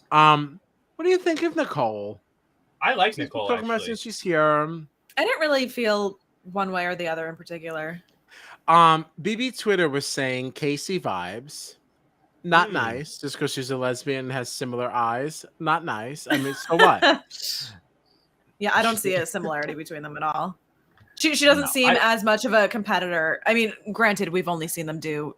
What do you think of Nicole? I like Nicole. Talking about since she's here. I didn't really feel one way or the other in particular. BB Twitter was saying Casey vibes. Not nice, just because she's a lesbian and has similar eyes. Not nice. I mean, so what? Yeah, I don't see a similarity between them at all. She doesn't seem as much of a competitor. I mean, granted, we've only seen them do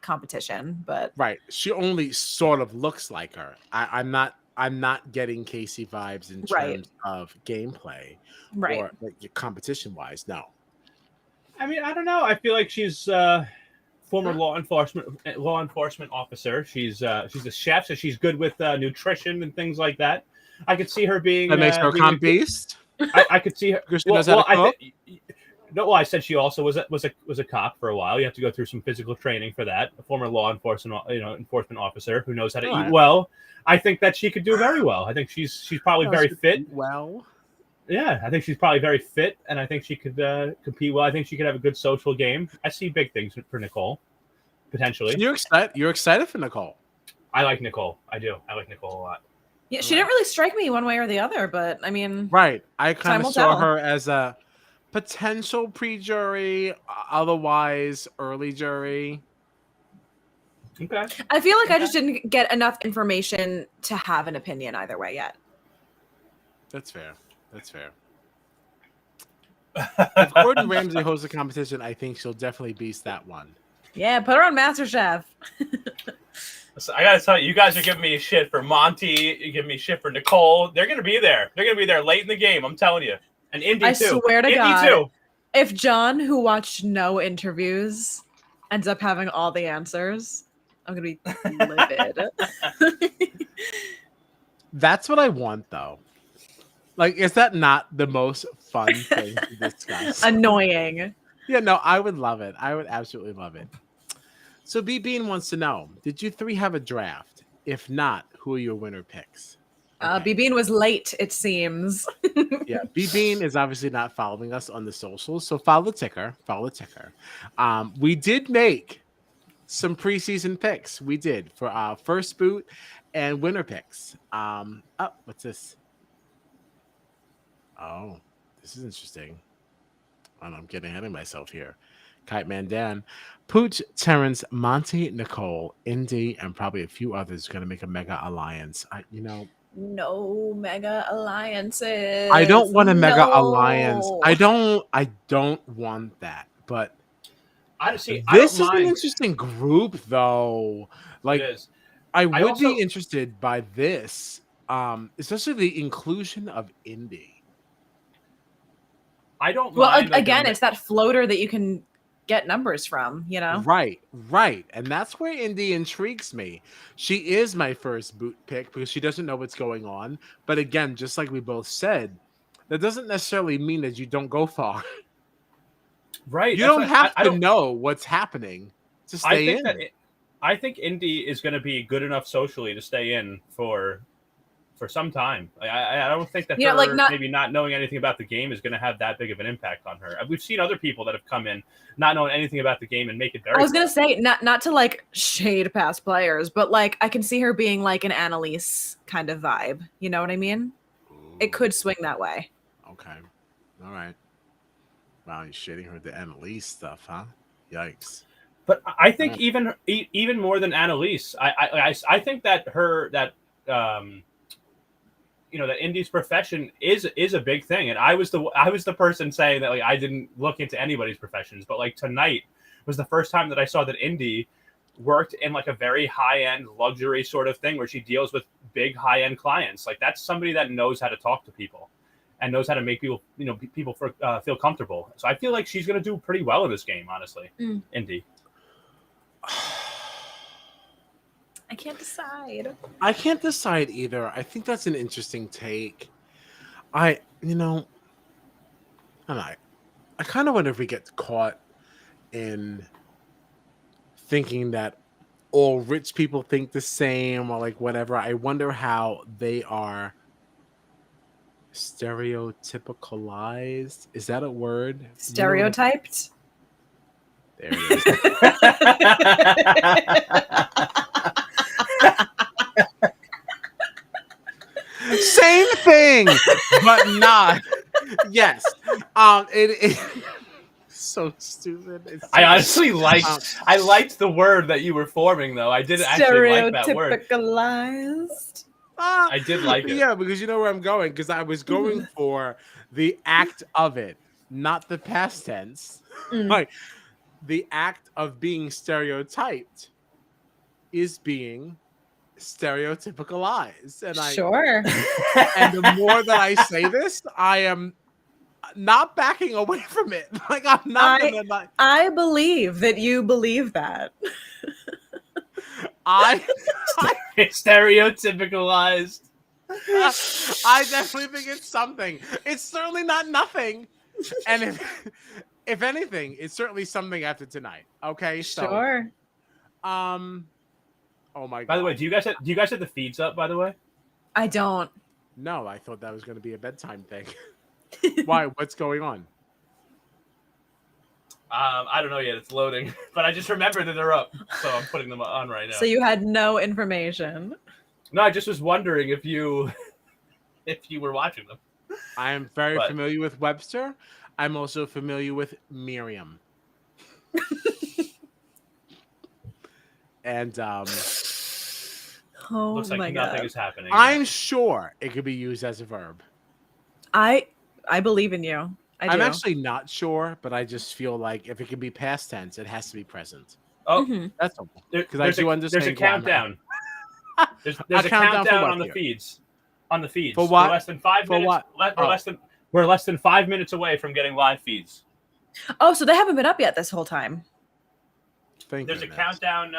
competition, but right. She only sort of looks like her. I'm not getting Casey vibes in terms of gameplay, or like competition wise. No. I mean, I don't know. I feel like she's former law enforcement officer. She's a chef, so she's good with nutrition and things like that. I could see her being. That makes her a comp beast. I could see her. I said she also was a cop for a while. You have to go through some physical training for that. A former law enforcement officer who knows how to eat well. I think that she could do very well. I think she's probably very fit. Well. Yeah, I think she's probably very fit, and I think she could compete well. I think she could have a good social game. I see big things for Nicole, potentially. You're excited for Nicole? I like Nicole. I do. I like Nicole a lot. Yeah, she didn't really strike me one way or the other, but I mean, right. I kind of saw her as a potential pre-jury, otherwise early jury. Okay. I feel like I just didn't get enough information to have an opinion either way yet. That's fair. If Gordon Ramsay hosts a competition, I think she'll definitely beat that one. Yeah, put her on MasterChef. So I gotta tell you, you guys are giving me shit for Monty. You're giving me shit for Nicole. They're gonna be there. They're gonna be there late in the game. I'm telling you. And Indy too. I swear to Indy God, too. If John, who watched no interviews, ends up having all the answers, I'm gonna be livid. That's what I want, though. Like, is that not the most fun thing to discuss? Annoying. Yeah, no, I would love it. I would absolutely love it. So B Bean wants to know, did you three have a draft? If not, who are your winner picks? Okay. Bean was late, it seems. Yeah, B Bean is obviously not following us on the socials, so follow the ticker. Follow the ticker. We did make some preseason picks. We did for first boot and winner picks. What's this? Oh, this is interesting. And I'm getting ahead of myself here. Kite Man Dan, Pooch, Terrence, Monty, Nicole, Indy, and probably a few others going to make a mega alliance. No mega alliances. I don't want a mega No. alliance. I don't want that. But Honestly, this I is don't an mind. interesting group, though. Like, It is. I would also- be interested by this, especially the inclusion of Indy. I don't Well, mind. like, again, a- it's that floater that you can get numbers from, you know? Right. And that's where Indy intrigues me. She is my first boot pick because she doesn't know what's going on. But again, just like we both said, that doesn't necessarily mean that you don't go far. right. You that's don't what- have I to don't. know what's happening to I stay think in. that I think Indy is going to be good enough socially to stay in for some time. I don't think that You know, her like, not- maybe not knowing anything about the game is going to have that big of an impact on her. We've seen other people that have come in not knowing anything about the game and make it very. I was gonna far. say not to like shade past players, but like I can see her being like an Annalise kind of vibe. You know what I mean? It could swing that way. Okay. All right. Wow, you're shitting her with the Annalise stuff, huh? Yikes. But I think Right. even more than Annalise, I think that that that Indy's profession is a big thing. And I was the person saying that like I didn't look into anybody's professions, but like tonight was the first time that I saw that Indy worked in like a very high end luxury sort of thing where she deals with big high end clients. Like that's somebody that knows how to talk to people and knows how to make people feel comfortable. So I feel like she's going to do pretty well in this game, honestly. Indy. I can't decide. I can't decide either. I think that's an interesting take. I kind of wonder if we get caught in thinking that all rich people think the same or like whatever. I wonder how they are stereotypicalized. Is that a word? Stereotyped. There it is. Same thing, but not. Yes. It so stupid. It's so I honestly stupid. I liked the word that you were forming though. I didn't actually like that word. Stereotypicalized. I did like it. Yeah, because you know where I'm going. Because I was going for the act of it, not the past tense. Like the act of being stereotyped is being stereotypicalized, and Sure. and the more that I say this, I am not backing away from it. Like I'm not gonna like. I believe that you believe that. I Stereotypicalized. I definitely think it's something. It's certainly not nothing. And if anything, it's certainly something after tonight. Okay, so Sure. oh my god. By the way, do you guys have the feeds up? By the way, I don't. No, I thought that was going to be a bedtime thing. Why? What's going on? I don't know yet. It's loading, but I just remembered that they're up, so I'm putting them on right now. So you had no information. No, I just was wondering if you were watching them. I am very familiar with Webster. I'm also familiar with Miriam. And looks like my nothing God. is happening. I'm sure it could be used as a verb. I believe in you. I do. I'm actually not sure, but I just feel like if it can be past tense, it has to be present. Oh, That's all. because I do understand there's a grammar. countdown. There's A a countdown for countdown what on the here? feeds. On the feeds. For what? We're less than 5 For minutes. what? We're less than 5 minutes away from getting live feeds. Oh, so they haven't been up yet this whole time. Thank There's a goodness. countdown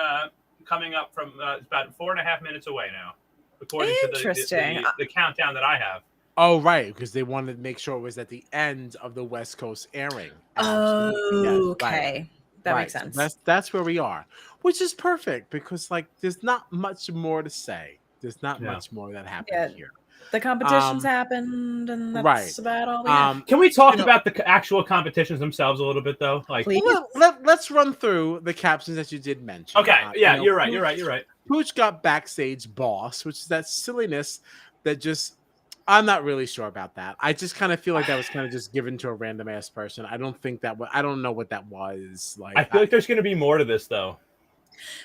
coming up from it's about 4.5 minutes away now, according to Interesting. the countdown that I have. Oh, right, because they wanted to make sure it was at the end of the West Coast airing. Absolutely, yes, right, Okay. That makes right. So sense. that's where we are, which is perfect because like there's not much more to say. There's not Yeah. much more that happened Yeah. here. The competitions Um, happened, and right. that's about all we have. Can we talk You know, about the actual competitions themselves a little bit, though? Like, Please. let's run through the captions that you did mention. okay, yeah, you're right. Pooch, You're right. You're right. Pooch got backstage boss, which is that silliness that just I'm not really sure about that. I just kind of feel like that was kind of just given to a random ass person. I don't think that I don't know what that was. I Like feel like there's going to be more to this, though.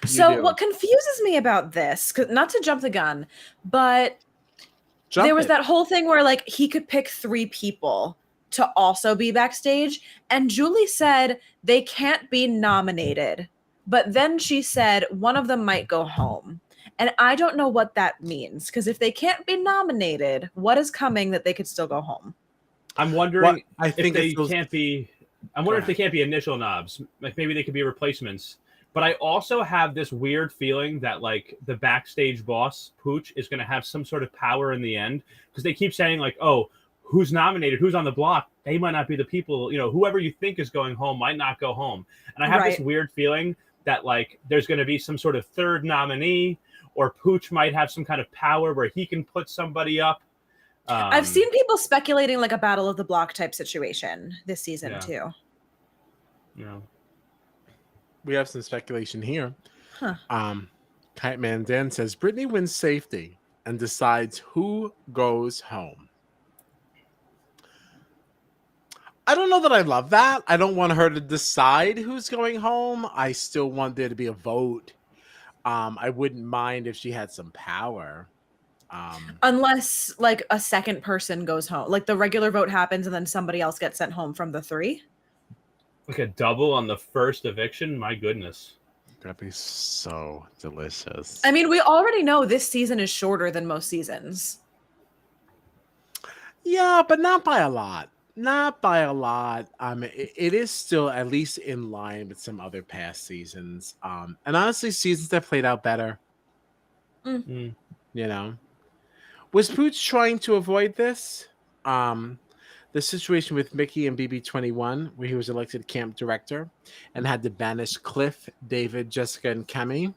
you So do. what confuses me about this, 'cause not to jump the gun, but Jump there was it. that whole thing where like he could pick 3 people to also be backstage, and Julie said they can't be nominated. But then she said one of them might go home. And I don't know what that means, because if they can't be nominated, what is coming that they could still go home? I'm What wondering I if think they it's those. can't be. I'm Go wondering if they ahead. can't be initial knobs. Like maybe they could be replacements. But I also have this weird feeling that like the backstage boss Pooch is going to have some sort of power in the end because they keep saying like, oh, who's nominated, who's on the block? They might not be the people. Whoever you think is going home might not go home. And I have this Right. weird feeling that like there's going to be some sort of third nominee, or Pooch might have some kind of power where he can put somebody up. I've seen people speculating like a battle of the block type situation this season Yeah. too. Yeah. We have some speculation here. Huh. Kite Man Dan says Brittany wins safety and decides who goes home. I don't know that I love that. I don't want her to decide who's going home. I still want there to be a vote. I wouldn't mind if she had some power. Unless like a second person goes home, like the regular vote happens and then somebody else gets sent home from the 3. Like a double on the first eviction? My goodness. That'd be so delicious. I mean, we already know this season is shorter than most seasons. Yeah, but not by a lot. Not by a lot. It is still at least in line with some other past seasons. And honestly, seasons that played out better. Mm. You know, was Pooch trying to avoid this? The situation with Mickey and BB21, where he was elected camp director and had to banish Cliff, David, Jessica, and Kemi.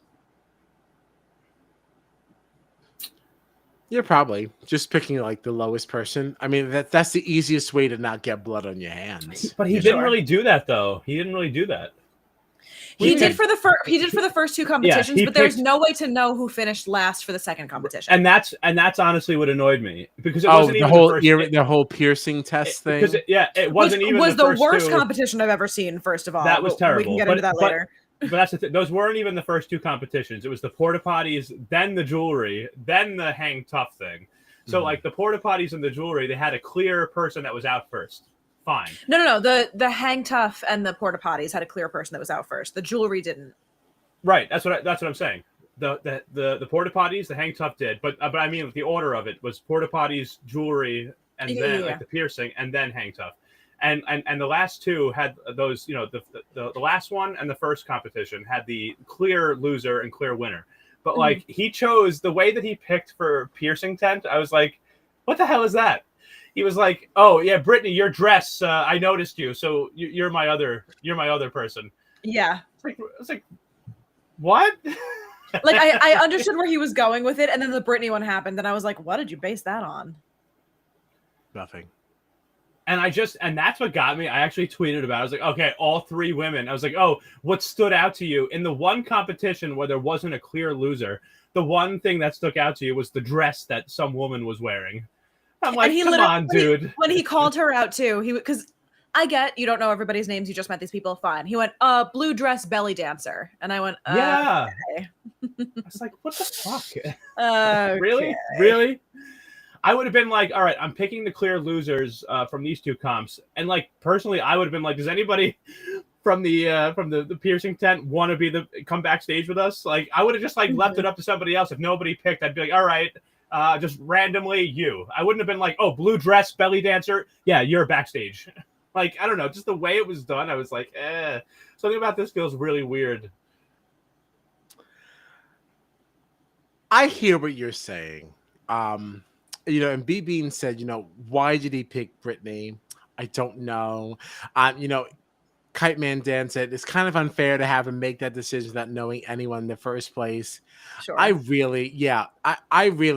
You're probably just picking like the lowest person. I mean, that's the easiest way to not get blood on your hands. But he didn't really do that, though. He didn't really do that. He did for the first 2 competitions, he but there was picked- no way to know who finished last for the second competition. And that's honestly what annoyed me because it Oh, wasn't the even whole the first. the whole piercing test thing. Because it wasn't Which even was the, the first worst 2. competition I've ever seen. First of all, That was terrible. We can get into that later. But that's the thing. Those weren't even the first 2 competitions. It was the porta potties, then the jewelry, then the hang tough thing. So like the porta potties and the jewelry, they had a clear person that was out first. Fine. No. The hang tough and the porta potties had a clear person that was out first. The jewelry didn't. Right. That's what I'm saying. The porta potties, the hang tough did, but I mean the order of it was porta potties, jewelry, and then like the piercing, and then hang tough. And the last 2 had those, the last one and the first competition had the clear loser and clear winner. But like he chose the way that he picked for piercing tent. I was like, what the hell is that? He was like, oh yeah, Brittany, your dress. I noticed you, so you're my other person. Yeah. It's like what? Like I understood where he was going with it, and then the Britney one happened, and I was like, what did you base that on? Nothing. And that's what got me. I actually tweeted about it. I was like, okay, all 3 women. I was like, oh, what stood out to you in the one competition where there wasn't a clear loser? The one thing that stuck out to you was the dress that some woman was wearing. I'm like, come on, dude. When he called her out too, because I get you don't know everybody's names, you just met these people, fine. He went, blue dress belly dancer. And I went, yeah. Okay. I was like, what the fuck? Okay. Really? I would have been like, all right, I'm picking the clear losers from these 2 comps. And like personally, I would have been like, does anybody from the piercing tent want to come backstage with us? Like I would have just like left it up to somebody else. If nobody picked, I'd be like, all right, just randomly you. I wouldn't have been like, oh, blue dress, belly dancer. Yeah, you're backstage. Like, I don't know, just the way it was done, I was like, something about this feels really weird. I hear what you're saying. and B Bean said, why did he pick Brittany? I don't know. Kite Man Dan said it's kind of unfair to have him make that decision without knowing anyone in the first place. Sure. I really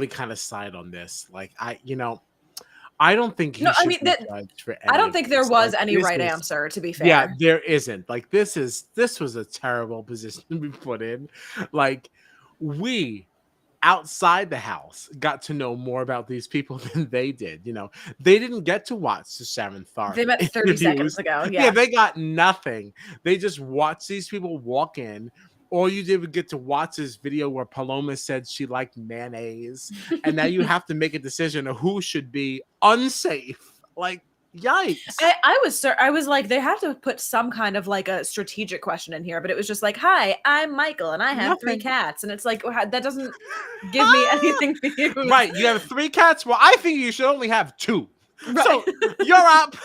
kind of side on this. Like I don't think he should be judged for any I don't of think this. there was Like, any this right is- answer, to be fair. Yeah, there isn't. Like this was a terrible position to be put in. Like we outside the house got to know more about these people than they did. They didn't get to watch the Sharon Tharp. They met 30 seconds ago. Yeah, they got nothing. They just watched these people walk in. All you did was get to watch this video where Paloma said she liked mayonnaise, and now you have to make a decision of who should be unsafe. Like, yikes! I was like, they have to put some kind of like a strategic question in here, but it was just like, "Hi, I'm Michael, and I have 3 cats," and it's like that doesn't give me anything for you. Right? You have 3 cats. Well, I think you should only have 2. Right. So you're up.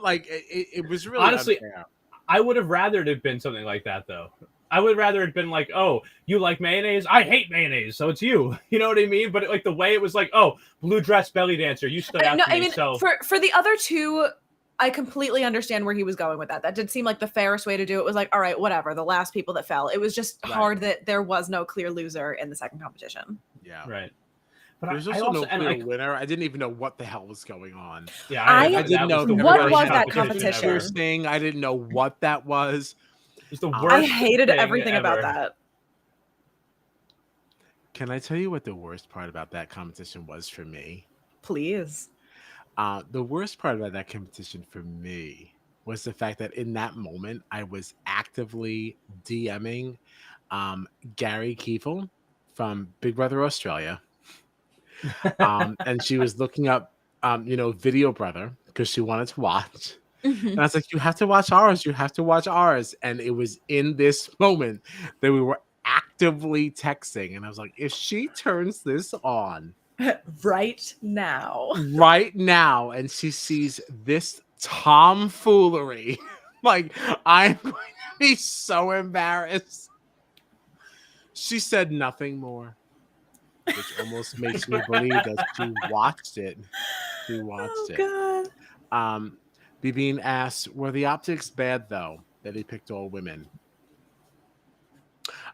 Like it was really Honestly, unfair. I would have rather it had been something like that, though. I would rather it had been like, oh, you like mayonnaise? I hate mayonnaise, so it's you. You know what I mean? But like the way it was like, oh, blue dress belly dancer, you stood out to me. So for the other 2, I completely understand where he was going with that. That did seem like the fairest way to do it. Was like, all right, whatever. The last people that fell. It was just hard that there was no clear loser in the second competition. Yeah. Right. But There's also no clear winner. I didn't even know what the hell was going on. Yeah, I didn't know what was that competition. Thing. I didn't know what that was. It was the worst. I hated everything about that. Can I tell you what the worst part about that competition was for me? Please. The worst part about that competition for me was the fact that in that moment I was actively DMing Gary Kiefel from Big Brother Australia. And she was looking up, Video Brother because she wanted to watch. And I was like, you have to watch ours. You have to watch ours. And it was in this moment that we were actively texting. And I was like, if she turns this on right now, and she sees this tomfoolery, like, I'm going to be so embarrassed. She said nothing more, which almost makes me believe that she watched it. God. Bibine asks, were the optics bad, though, that he picked all women?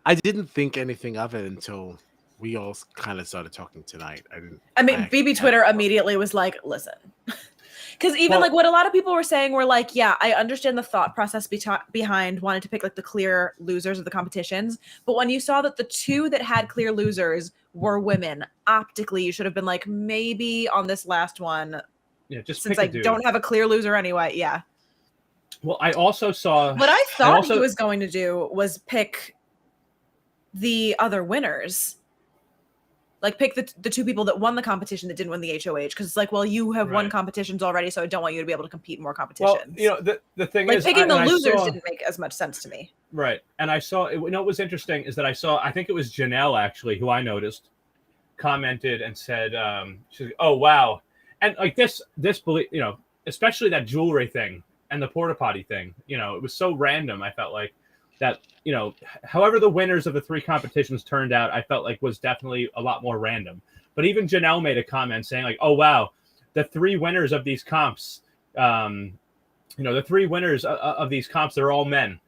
I didn't think anything of it until we all kind of started talking tonight. BB Twitter immediately was like, listen. Because even like what a lot of people were saying were like, yeah, I understand the thought process behind wanting to pick like the clear losers of the competitions. But when you saw that the 2 that had clear losers were women, optically, you should have been like, maybe on this last one. Yeah, just since I don't have a clear loser anyway. Yeah. Well, I also saw what I thought he was going to do was pick the other winners. Like pick the 2 people that won the competition that didn't win the HOH. Because it's like, well, you have won competitions already, so I don't want you to be able to compete in more competitions. Well, the thing like is, picking the losers didn't make as much sense to me. Right. And I saw, what was interesting is that I think it was Janelle actually, who I noticed, commented and said, she's like, oh, wow. And like this, especially that jewelry thing and the porta potty thing, it was so random. I felt like that, however the winners of the 3 competitions turned out, I felt like was definitely a lot more random. But even Janelle made a comment saying like, oh, wow, the 3 winners of these comps, the 3 winners of these comps, they're all men.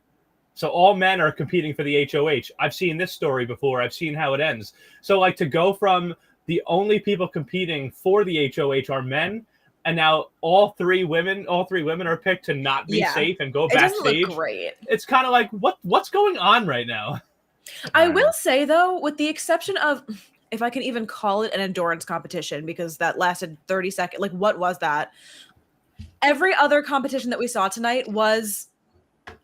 So all men are competing for the HOH. I've seen this story before. I've seen how it ends. So like to go from the only people competing for the HOH are men, and now all 3 women are picked to not be safe and go backstage. It doesn't look great. It's kind of like what's going on right now? I will say though, with the exception of, if I can even call it an endurance competition, because that lasted 30 seconds. Like, what was that? Every other competition that we saw tonight was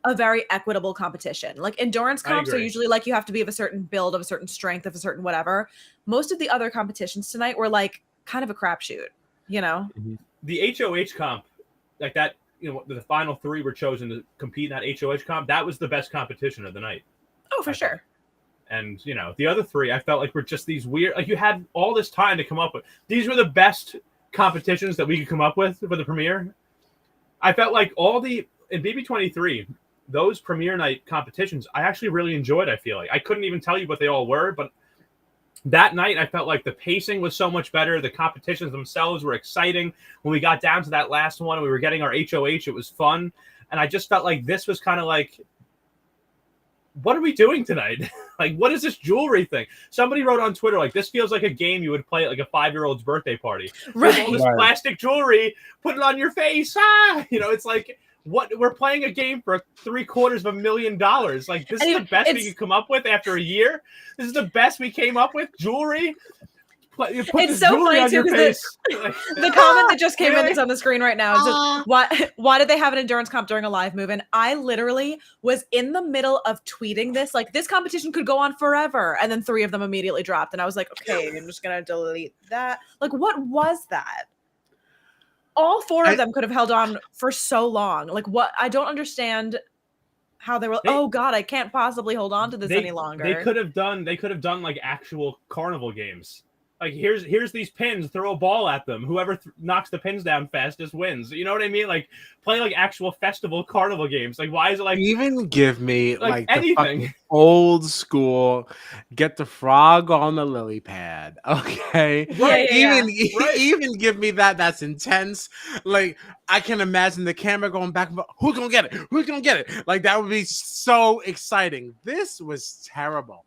a very equitable competition. Like endurance comps are usually like you have to be of a certain build, of a certain strength, of a certain whatever. Most of the other competitions tonight were like kind of a crapshoot, The HOH comp, like that, the final 3 were chosen to compete in that HOH comp. That was the best competition of the night. Oh, for sure. And the other 3, I felt like were just these weird. Like you had all this time to come up with. These were the best competitions that we could come up with for the premiere. I felt like in BB23, those premiere night competitions, I actually really enjoyed. I feel like I couldn't even tell you what they all were, but that night, I felt like the pacing was so much better. The competitions themselves were exciting. When we got down to that last one, we were getting our HOH. It was fun. And I just felt like this was kind of like, what are we doing tonight? Like, what is this jewelry thing? Somebody wrote on Twitter, like, this feels like a game you would play at like a 5-year-old's birthday party. With all this plastic jewelry, put it on your face. It's like, what, we're playing a game for $750,000. Like, this is the best we could come up with after a year. This is the best we came up with. Jewelry. You put it's so funny too because the comment that just came in that's on the screen right now is just, why did they have an endurance comp during a live move? And I literally was in the middle of tweeting this, like, this competition could go on forever, and then 3 of them immediately dropped, and I was like, okay, I'm just gonna delete that. Like, what was that? All 4 of them could have held on for so long. Like, what? I don't understand how they were. Oh God, I can't possibly hold on to this any longer. They could have done like actual carnival games. Like, here's these pins, throw a ball at them. Whoever knocks the pins down fastest wins. You know what I mean? Like, play like actual festival carnival games. Like, why is it like even give me like anything the old school, get the frog on the lily pad, okay? Right, even give me that. That's intense. Like, I can imagine the camera going back and forth. Who's gonna get it? Who's gonna get it? Like, that would be so exciting. This was terrible.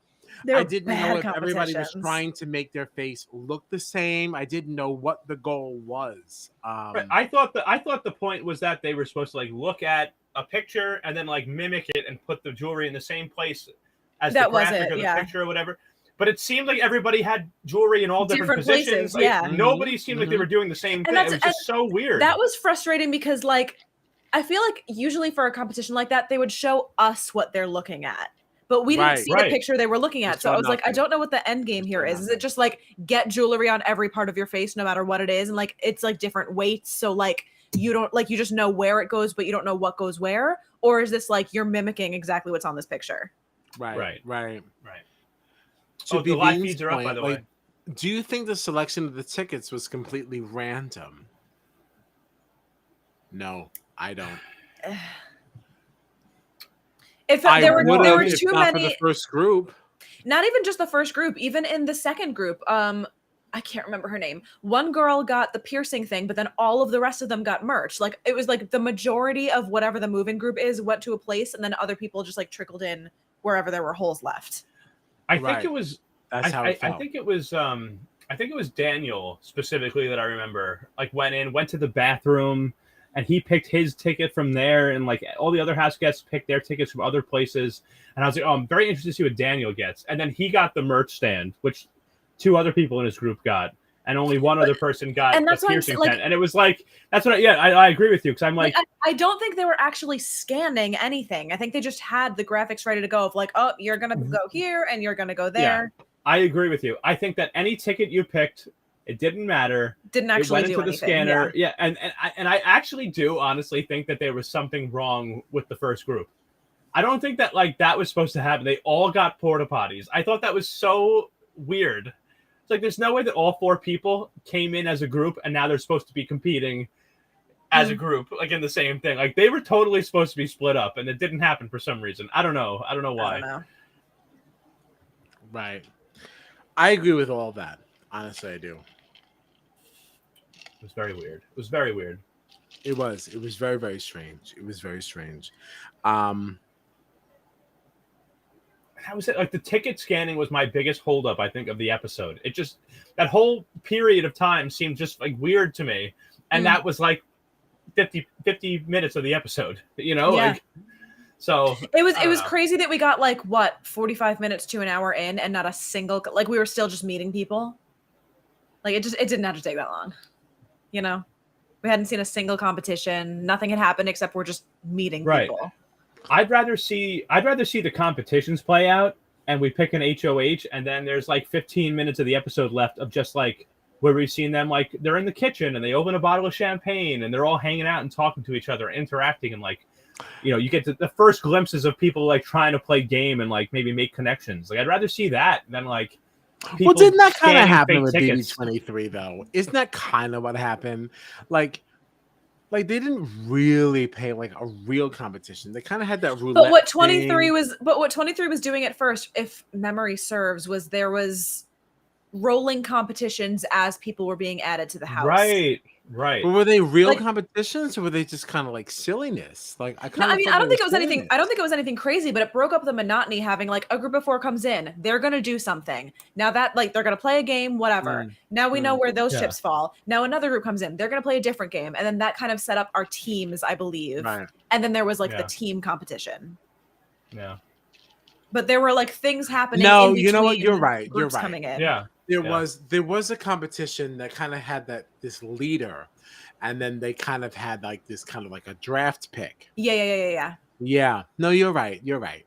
I didn't know if everybody was trying to make their face look the same. I didn't know what the goal was. I thought the point was that they were supposed to like look at a picture and then like mimic it and put the jewelry in the same place as the graphic or the picture or whatever. But it seemed like everybody had jewelry in all different positions. Like, nobody seemed like they were doing the same thing. It was just so weird. That was frustrating because, like, I feel like usually for a competition like that, they would show us what they're looking at. But we didn't see the picture they were looking at. So I was like, I don't know what the end game here is. Is it just like get jewelry on every part of your face, no matter what it is? And like, it's like different weights. So like, you don't like, you just know where it goes, but you don't know what goes where. Or is this like, you're mimicking exactly what's on this picture? Right. So the live feeds are up, by the way. Do you think the selection of the tickets was completely random? No, I don't. If there were too many for the first group, not even just the first group, even in the second group, I can't remember her name. One girl got the piercing thing, but then all of the rest of them got merch. Like, it was like the majority of whatever the moving group is went to a place, and then other people just like trickled in wherever there were holes left. I think it was. That's how it felt. I think it was Daniel specifically that I remember. Like, went to the bathroom. And he picked his ticket from there, and like all the other house guests picked their tickets from other places. And I was like, oh, I'm very interested to see what Daniel gets. And then he got the merch stand, which 2 other people in his group got, and only one other person got the piercing tent. And it was like, that's what. I agree with you, because I'm like, I don't think they were actually scanning anything. I think they just had the graphics ready to go of like, oh, you're gonna go here and you're gonna go there. Yeah, I agree with you. I think that any ticket you picked, it didn't matter. Didn't actually do anything. It went into the scanner. Yeah, and I actually do honestly think that there was something wrong with the first group. I don't think that like that was supposed to happen. They all got porta potties. I thought that was so weird. It's like there's no way that all 4 people came in as a group and now they're supposed to be competing as a group, like in the same thing. Like, they were totally supposed to be split up, and it didn't happen for some reason. I don't know why. I don't know. Right. I agree with all that. Honestly, I do. It was very weird. It was very, very strange. It was very strange. That was it. Like, the ticket scanning was my biggest holdup, I think, of the episode. It just, that whole period of time seemed just like weird to me. And that was like 50 minutes of the episode, you know? Yeah. Like, so it was crazy that we got like 45 minutes to an hour in and not a single, like, we were still just meeting people. Like, it didn't have to take that long. You know, we hadn't seen a single competition. Nothing had happened except we're just meeting people. I'd rather see the competitions play out, and we pick an HOH, and then there's like 15 minutes of the episode left of just like where we've seen them, like they're in the kitchen and they open a bottle of champagne and they're all hanging out and talking to each other, interacting, and like, you know, you get the first glimpses of people like trying to play game and like maybe make connections. Like, I'd rather see that than like. Well, didn't that kind of happen with BB23 though? Isn't that kind of what happened? Like they didn't really pay like a real competition. They kind of had that roulette. But what 23 was doing at first, if memory serves, was there was rolling competitions as people were being added to the house. Right. But were they real Like- competitions, or were they just kind of like silliness? Like I No, kind I of mean, I don't think it was anything. I don't think it was anything crazy, but it broke up the monotony. Having like a group of 4 comes in, they're gonna do something. Now that like they're gonna play a game, whatever. Now we know where those Yeah. chips fall. Now another group comes in, they're gonna play a different game, and then that kind of set up our teams, I believe. Right. And then there was like Yeah. the team competition. Yeah. But there were like things happening. No, in you know what? You're between right. You're groups right. coming in. Yeah. There Yeah. was a competition that kind of had this leader, and then they kind of had like this kind of like a draft pick. Yeah. Yeah. No, you're right. You're right.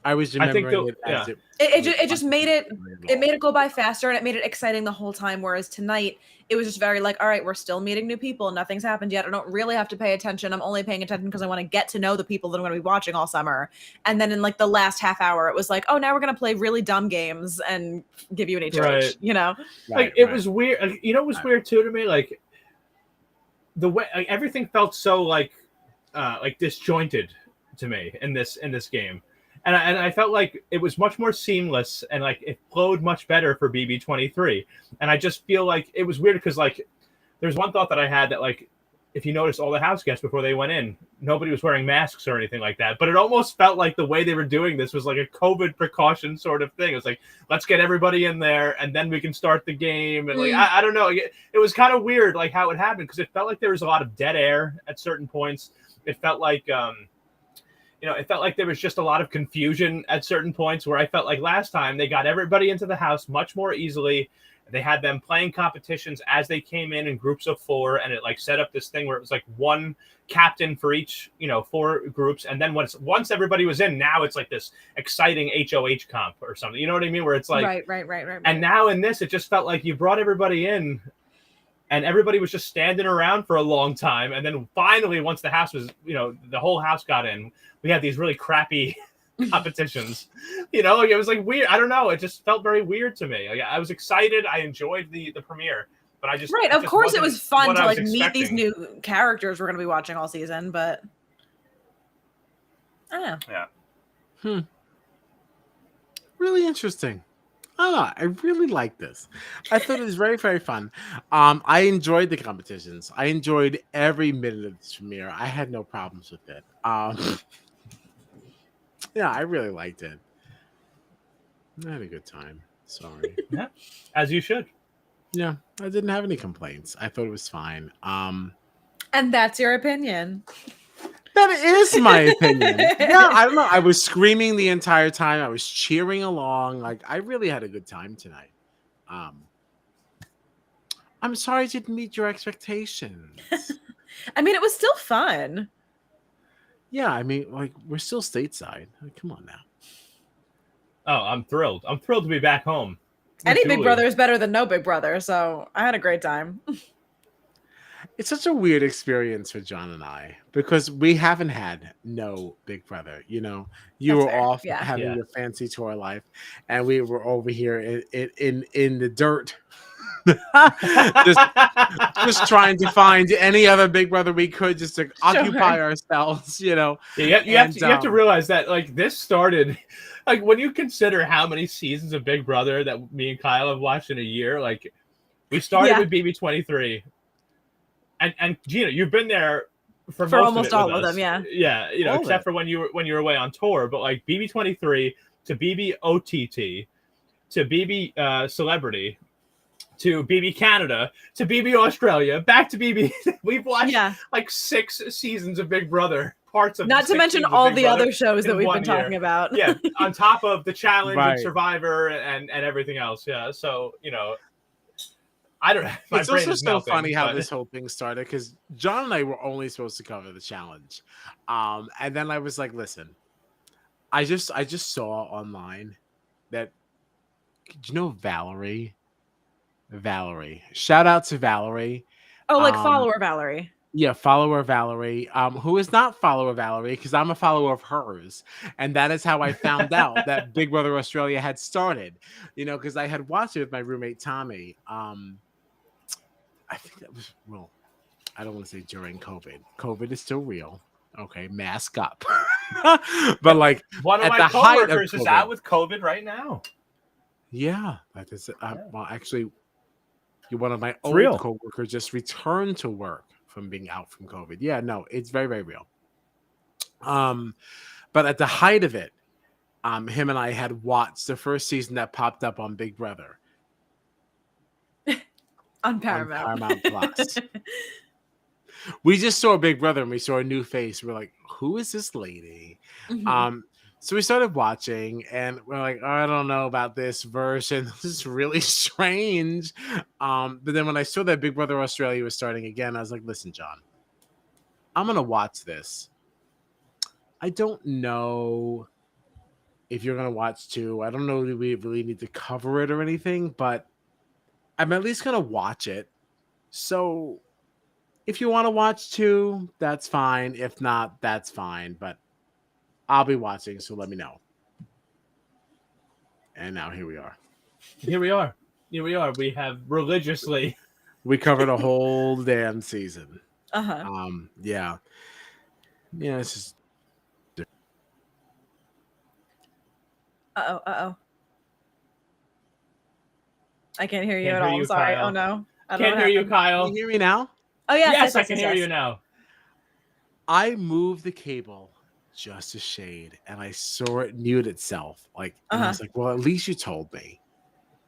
I was I think remembering it as It just made it go by faster, and it made it exciting the whole time. Whereas tonight, it was just very like, all right, we're still meeting new people. Nothing's happened yet. I don't really have to pay attention. I'm only paying attention because I want to get to know the people that I'm going to be watching all summer. And then in like the last half hour, it was like, oh, now we're going to play really dumb games and give you an HOH. Right. You know, Like it was weird. Like, you know, it was weird too to me. Like the way everything felt so like disjointed to me in this game. And I felt like it was much more seamless and like it flowed much better for BB23. And I just feel like it was weird because like there's one thought that I had that like if you notice all the house guests before they went in, nobody was wearing masks or anything like that. But it almost felt like the way they were doing this was like a COVID precaution sort of thing. It was like, let's get everybody in there and then we can start the game. And like I don't know, it was kind of weird like how it happened because it felt like there was a lot of dead air at certain points. It felt like it felt like there was just a lot of confusion at certain points where I felt like last time they got everybody into the house much more easily. They had them playing competitions as they came in groups of 4, and it like set up this thing where it was like one captain for each, 4 groups. And then once everybody was in, now it's like this exciting HOH comp or something. You know what I mean? Where it's like, right. And now in this, it just felt like you brought everybody in and everybody was just standing around for a long time. And then finally, once the house was, the whole house got in, we had these really crappy competitions. It was like weird. I don't know. It just felt very weird to me. Like, I was excited. I enjoyed the premiere, but I just of course it was fun to like meet these expecting. new characters we're going to be watching all season. But I don't know. Yeah. Really interesting. I don't know. I really like this. I thought it was very, very fun. I enjoyed the competitions. I enjoyed every minute of this premiere. I had no problems with it. Yeah, I really liked it. I had a good time. Sorry. Yeah, as you should. Yeah, I didn't have any complaints. I thought it was fine. And that's your opinion. That is my opinion. Yeah, I don't know. I was screaming the entire time. I was cheering along. Like, I really had a good time tonight. I'm sorry it didn't meet your expectations. I mean, it was still fun. Yeah, I mean, like, we're still stateside. Like, come on now. Oh, I'm thrilled. I'm thrilled to be back home. Any Julie. Big Brother is better than no Big Brother, so I had a great time. It's such a weird experience for John and I because we haven't had no Big Brother. You That's were fair. off Yeah. having Yeah. your fancy tour life, and we were over here in the dirt, just trying to find any other Big Brother we could just to occupy ourselves. Yeah, you have to realize that like this started like when you consider how many seasons of Big Brother that me and Kyle have watched in a year, like we started Yeah. with BB23. And Gina, you've been there for most almost of it all with of us. them, Yeah, All of except it. for when you were away on tour, but like BB23 to BB OTT to BB Celebrity to BB Canada to BB Australia back to BB. We've watched like 6 seasons of Big Brother. Parts of Not to 6 mention seasons of all Big the Brother other shows that in we've one been talking year. about. Yeah, on top of the challenge Right. and Survivor and everything else. Yeah, so I don't know. My It's brain also is so melting, funny how but- this whole thing started because John and I were only supposed to cover the challenge, and then I was like, "Listen, I just saw online that Valerie, shout out to Valerie, Oh, like Um, follower Valerie. yeah, follower Valerie, who is not follower Valerie because I'm a follower of hers, and that is how I found out that Big Brother Australia had started, because I had watched it with my roommate Tommy. I think that was I don't want to say during COVID. COVID is still real. Okay, mask up. But like One of at my the height of coworkers is COVID. out with COVID right now. Yeah, that is. Well, actually, one of my old real. coworkers just returned to work from being out from COVID. Yeah, no, it's very, very real. But at the height of it, him and I had watched the first season that popped up on Big Brother On on Paramount. Paramount Plus. We just saw Big Brother and we saw a new face. We're like, who is this lady? Mhm. So we started watching and we're like, oh, I don't know about this version. This is really strange. But then when I saw that Big Brother Australia was starting again, I was like, listen, John, I'm going to watch this. I don't know if you're going to watch too. I don't know if we really need to cover it or anything, but I'm at least going to watch it. So if you want to watch too, that's fine. If not, that's fine. But I'll be watching, so let me know. And now here we are. Here we are. We have religiously. We covered a whole damn season. Uh-huh. Yeah. Yeah, it's just Uh-oh. I can't hear you Can't at hear all. you, I'm sorry. Kyle. Oh no. I don't know Can't what hear you, happened. Can Kyle. you hear me now? Oh yes, Yes, I can hear you now. I moved the cable just a shade and I saw it mute itself. Like, and I was like, well, at least you told me.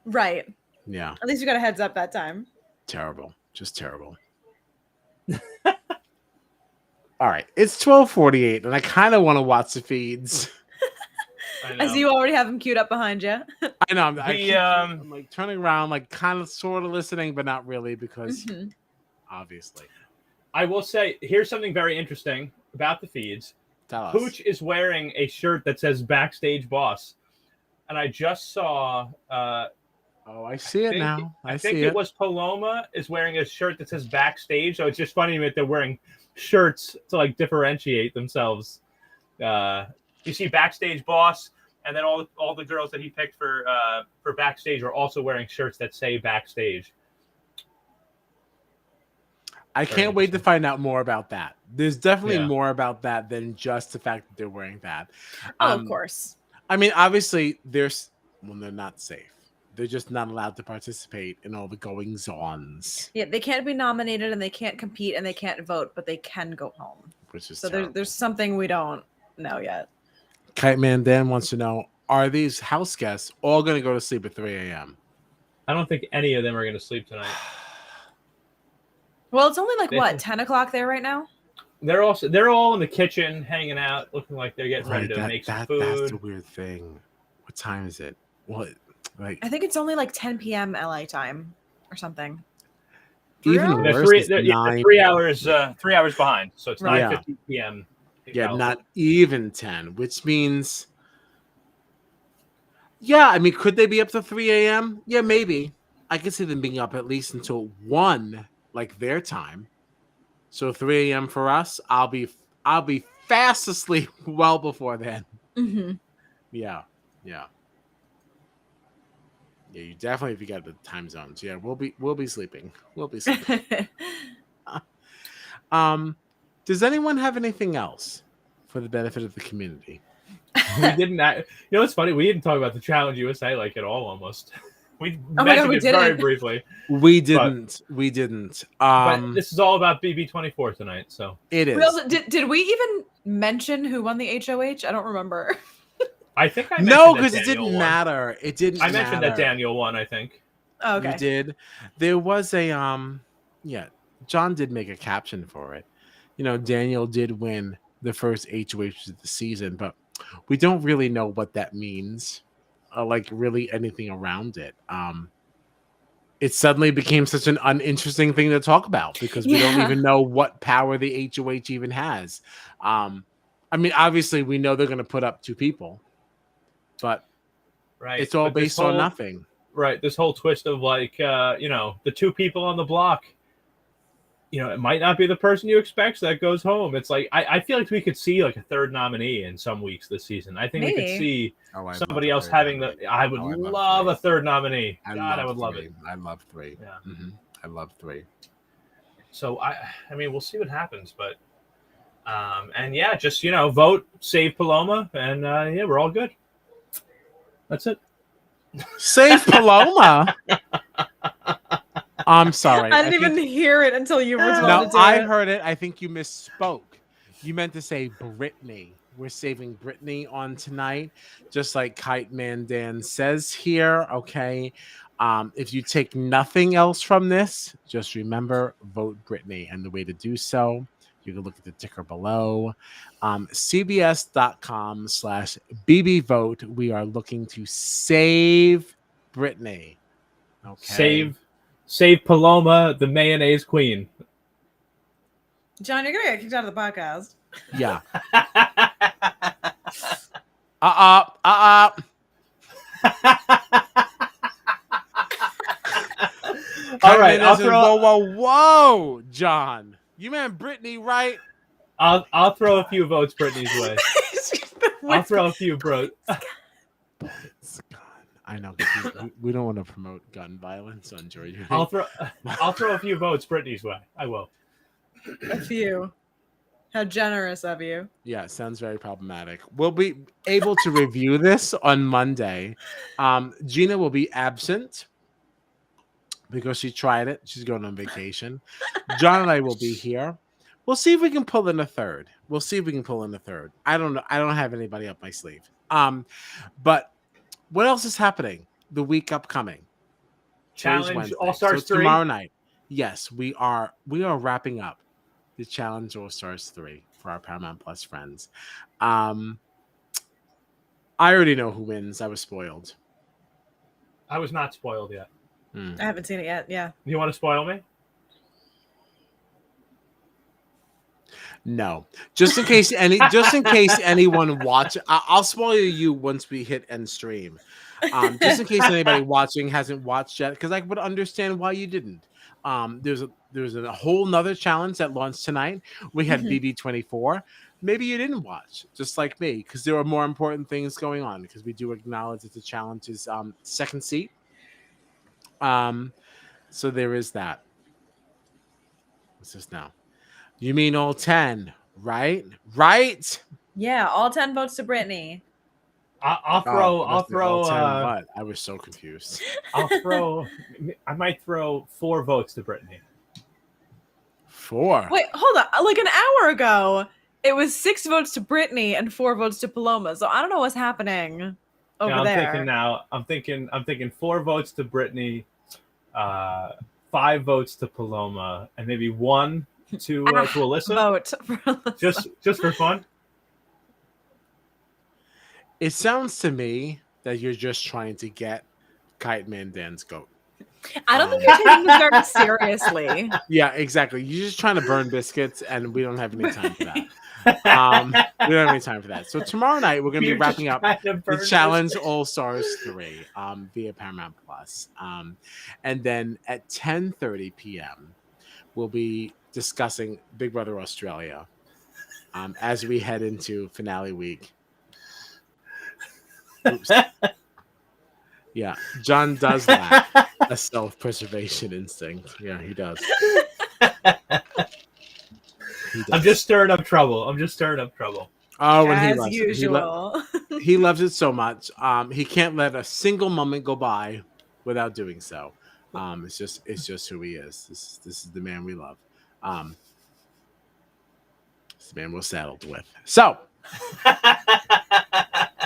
Right. Yeah. At least you got a heads up that time. Terrible. Just terrible. All right. It's 12:48 and I kind of want to watch the feeds. I see you already have them queued up behind you. I know. I'm The like turning around, like kind of sort of listening, but not really because obviously. I will say, here's something very interesting about the feeds. Tell us. Pooch is wearing a shirt that says Backstage Boss. And I just saw Oh, I see it now. I think see it was Paloma is wearing a shirt that says Backstage. So it's just funny that they're wearing shirts to like differentiate themselves. You see Backstage Boss, and then all the girls that he picked for Backstage are also wearing shirts that say Backstage. I Very can't wait to interesting. find out more about that. There's definitely Yeah. more about that than just the fact that they're wearing that. Oh, of course. I mean, obviously, they're not safe. They're just not allowed to participate in all the goings-ons. Yeah, they can't be nominated and they can't compete and they can't vote, but they can go home. Which is So terrible. there's something we don't know yet. Kite Man Dan wants to know, are these house guests all going to go to sleep at 3 a.m.? I don't think any of them are going to sleep tonight. Well, it's only like what, 10 o'clock there right now? They're all in the kitchen hanging out, looking like they're getting ready to make some food. That's the weird thing. What time is it? What? Like, I think it's only like 10 p.m. LA time or something. even They're worse, They're is 9, 3 hours 3 hours behind. So it's Right. 9:50 p.m. Yeah, not even 10, which means, yeah, I mean, could they be up to 3 a.m.? Yeah, maybe. I could see them being up at least until 1, like their time. So 3 a.m. for us, I'll be fast asleep well before then. Mm-hmm. Yeah. Yeah, you definitely, if you got the time zones, yeah, we'll be sleeping. We'll be sleeping. Does anyone have anything else for the benefit of the community? We didn't. You know what's funny? We didn't talk about the Challenge USA like at all. Almost. We Oh my God, mentioned we it very didn't. briefly. We didn't. But this is all about BB24 tonight. So It is. Well, did we even mention who won the HOH? I don't remember. I think I No, mentioned that because it Daniel didn't won. matter. It didn't. I mentioned that matter. Daniel won. I think. Oh, okay. You did. There was a yeah, John did make a caption for it. You know, Daniel did win the first HOH of the season, but we don't really know what that means, like really anything around it. It suddenly became such an uninteresting thing to talk about because we don't even know what power the HOH even has. I mean, obviously we know they're going to put up 2 people, but Right. it's all But this based on nothing. Right. This whole twist of like, you know, the 2 people on the block. You know, it might not be the person you expect that goes home. It's like I feel like we could see like a 3rd nominee in some weeks this season. I think we could see somebody else having the. I would love a 3rd nominee. God, I would love it. I love 3. Yeah. Mm-hmm. I love 3. So I mean, we'll see what happens, but and yeah, just vote, save Paloma, and yeah, we're all good. That's it. Save Paloma. I'm sorry. I didn't even hear it until you were told No, to do I it. heard it. I think you misspoke. You meant to say Brittany. We're saving Brittany on tonight, just like Kite Man Dan says here. Okay. If you take nothing else from this, just remember vote Brittany. And the way to do so, you can look at the ticker below. CBS.com/BB vote. We are looking to save Brittany. Okay. Save Paloma, the mayonnaise queen. John, you're gonna get kicked out of the podcast. Yeah. All right, I'll whoa, John. You meant Brittany, right? I'll throw a few votes Brittany's way. I'll throw a few votes. I know. We don't want to promote gun violence on Georgia. I'll throw a few votes Brittany's way. I will. A few. How generous of you. Yeah, sounds very problematic. We'll be able to review this on Monday. Gina will be absent because she tried it. She's going on vacation. John and I will be here. We'll see if we can pull in a third. I don't know. I don't have anybody up my sleeve. But what else is happening the week upcoming? Challenge All Stars 3 tomorrow night. Yes, we are wrapping up the Challenge All Stars 3 for our Paramount Plus friends. I already know who wins. I was spoiled. I was not spoiled yet. I haven't seen it yet. Yeah. You want to spoil me? No, just in case anyone watch, I'll spoil you once we hit end stream. Just in case anybody watching hasn't watched yet, because I would understand why you didn't. There's a whole nother challenge that launched tonight. We had BB24. Maybe you didn't watch, just like me, because there are more important things going on. Because we do acknowledge that the challenge is second seat. So there is that. What's this now? You mean all 10, right? Right? Yeah, all 10 votes to Brittany. I'll throw. What? I was so confused. I might throw 4 votes to Brittany. 4. Wait, hold on. Like an hour ago, it was 6 votes to Brittany and 4 votes to Paloma. So I don't know what's happening over there. I'm thinking 4 votes to Brittany, 5 votes to Paloma, and maybe 1 to Alyssa. Vote for Alyssa. Just for fun. It sounds to me that you're just trying to get Kite Man Dan's goat. I don't think you're taking this very seriously. Yeah, exactly. You're just trying to burn biscuits, and we don't have any time for that. We don't have any time for that. So tomorrow night we're going to be wrapping up the Challenge All Stars 3 via Paramount Plus, and then at 10:30 p.m. we'll be discussing Big Brother Australia as we head into finale week. Oops. Yeah, John does that. A self-preservation instinct. Yeah, he does. I'm just stirring up trouble. Oh, and he As loves usual. it. He loves it so much. He can't let a single moment go by without doing so. It's just who he is. This is the man we love. It's the man we're saddled with. So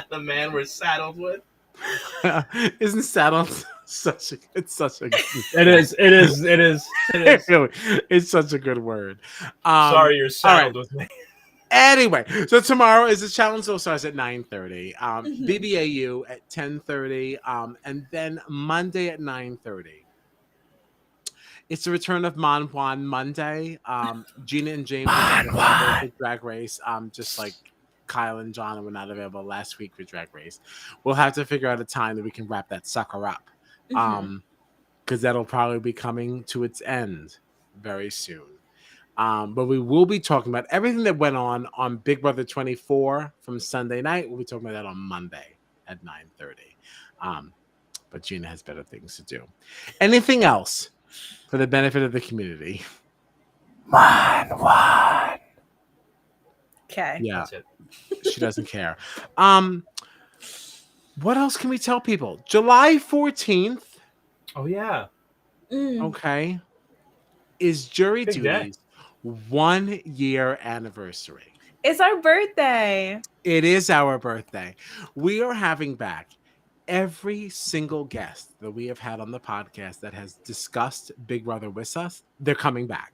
The man we're saddled with. isn't saddled such a good It is. really, it's such a good word. Sorry, you're saddled with me. Anyway, so tomorrow is the Challenge All Stars at 9:30, BBAU at 10:30, and then Monday at 9:30. It's the return of Man Juan Monday. Gina and James are not available for Drag Race, just like Kyle and John were not available last week for Drag Race. We'll have to figure out a time that we can wrap that sucker up, because that'll probably be coming to its end very soon. But we will be talking about everything that went on Big Brother 24 from Sunday night. We'll be talking about that on Monday at 9:30. But Gina has better things to do. Anything else for the benefit of the community? Okay. Yeah, That's it. she doesn't care. What else can we tell people? July 14th, Oh yeah, okay, is Jury Big day. Duty's 1 year anniversary. It's our birthday. It is our birthday. We are having back every single guest that we have had on the podcast that has discussed Big Brother with us. They're coming back.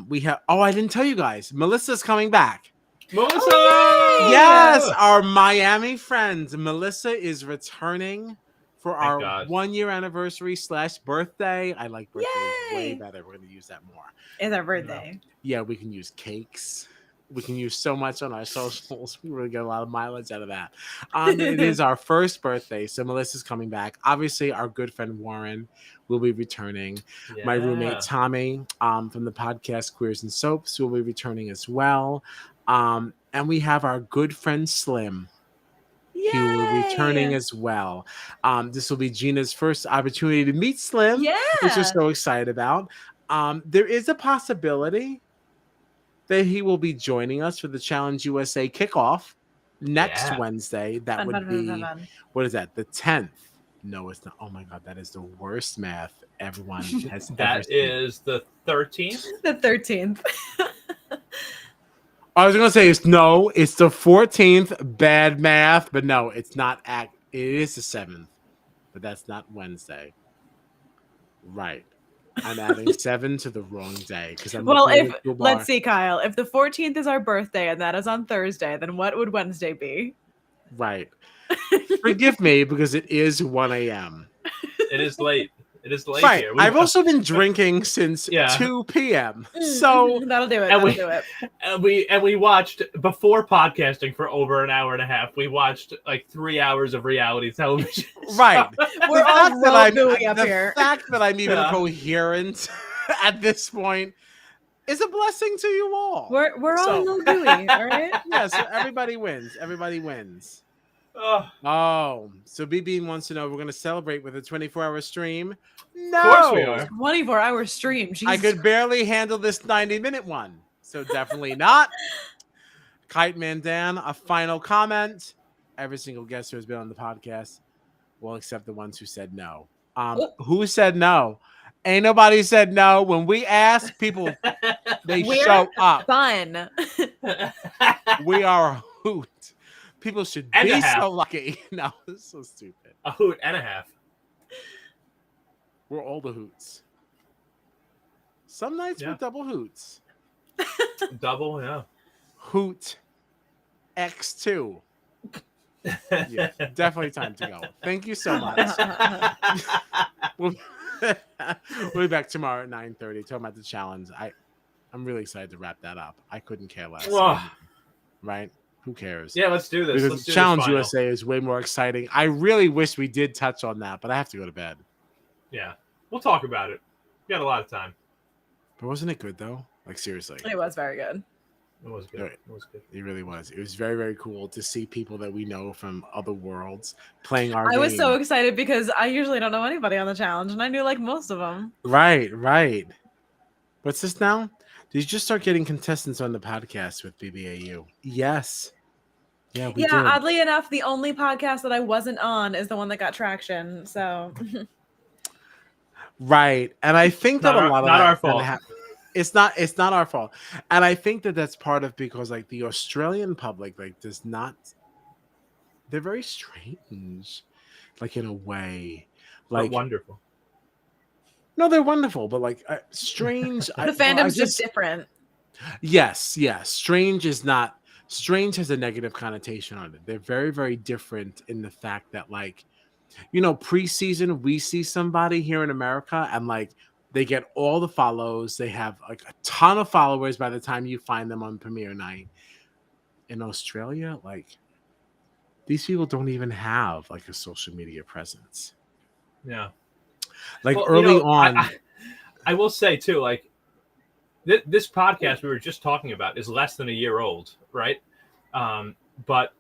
We have, oh, I didn't tell you guys, Melissa's coming back. Melissa. Oh, yay! Yes, our Miami friends. Melissa is returning for Thank our God. 1 year anniversary / birthday. I like birthdays way Yay! better. We're going to use that more. It's our birthday. Yeah, we can use cakes. We can use so much on our socials. We really get a lot of mileage out of that. It is our first birthday, so Melissa's coming back. Obviously, our good friend Warren will be returning. My roommate Tommy from the podcast Queers and Soaps will be returning as well. And we have our good friend Slim. Yay! He will be returning as well. This will be Gina's first opportunity to meet Slim, which we're so excited about. There is a possibility that he will be joining us for the Challenge USA kickoff next Wednesday. That would be, what is that, the 10th? No, it's not. Oh my God, that is the worst math everyone has ever That seen. is the 13th. The 13th. I was gonna say it's the 14th. Bad math, but no, it's not. It is the 7th, but that's not Wednesday. Right. I'm adding 7 to the wrong day because I'm. Well, let's see, Kyle. If the 14th is our birthday and that is on Thursday, then what would Wednesday be? Right. Forgive me because it is 1 a.m. It is late. It is late Right. here. I've also been drinking since 2 p.m. So that'll do it. And That'll do it. And we watched before podcasting for over an hour and a half. We watched like 3 hours of reality television. Right. We're all gooey up here. The fact that I'm even coherent at this point is a blessing to you all. We're all a little gooey, all right? Yeah, so everybody wins. Everybody wins. Oh, so BB wants to know we're going to celebrate with a 24-hour stream. No, of course we are. 24-hour stream. Jesus. I could barely handle this 90-minute one, so definitely not. Kite Man Dan, a final comment. Every single guest who has been on the podcast will accept the ones who said no. Who said no? Ain't nobody said no. When we ask people, they show up. Fun. We are a hoot. People should be so lucky. No, this is so stupid. A hoot and a half. We're all the hoots. Some nights we're double hoots. Double, yeah. Hoot X2. Yeah, definitely time to go. Thank you so much. We'll be back tomorrow at 9:30 talking about the challenge. I'm really excited to wrap that up. I couldn't care less. Right? Who cares? Yeah, let's do this. Because Challenge USA is way more exciting. I really wish we did touch on that, but I have to go to bed. Yeah, we'll talk about it. We got a lot of time. But wasn't it good though? Like seriously, It was very good. It was good. It was good. It really was. It was very, very cool to see people that we know from other worlds playing our game. I was so excited because I usually don't know anybody on the challenge, and I knew like most of them. Right. What's this now? Did you just start getting contestants on the podcast with BBAU? Yes. Yeah, we did. Oddly enough, the only podcast that I wasn't on is the one that got traction. So right. And I think that a lot of not that our fault. It's not our fault. And I think that that's part of because like the Australian public like does not, they're very strange, like in a way, like but wonderful. No, they're wonderful, but like strange. the fandom's just different. Yes. Strange is not. Strange has a negative connotation on it. They're very, very different in the fact that, like, you know, preseason we see somebody here in America and like they get all the follows. They have like a ton of followers by the time you find them on premiere night. In Australia, like these people don't even have like a social media presence. Yeah. Like early on, I will say too, like this podcast we were just talking about is less than a year old, right? But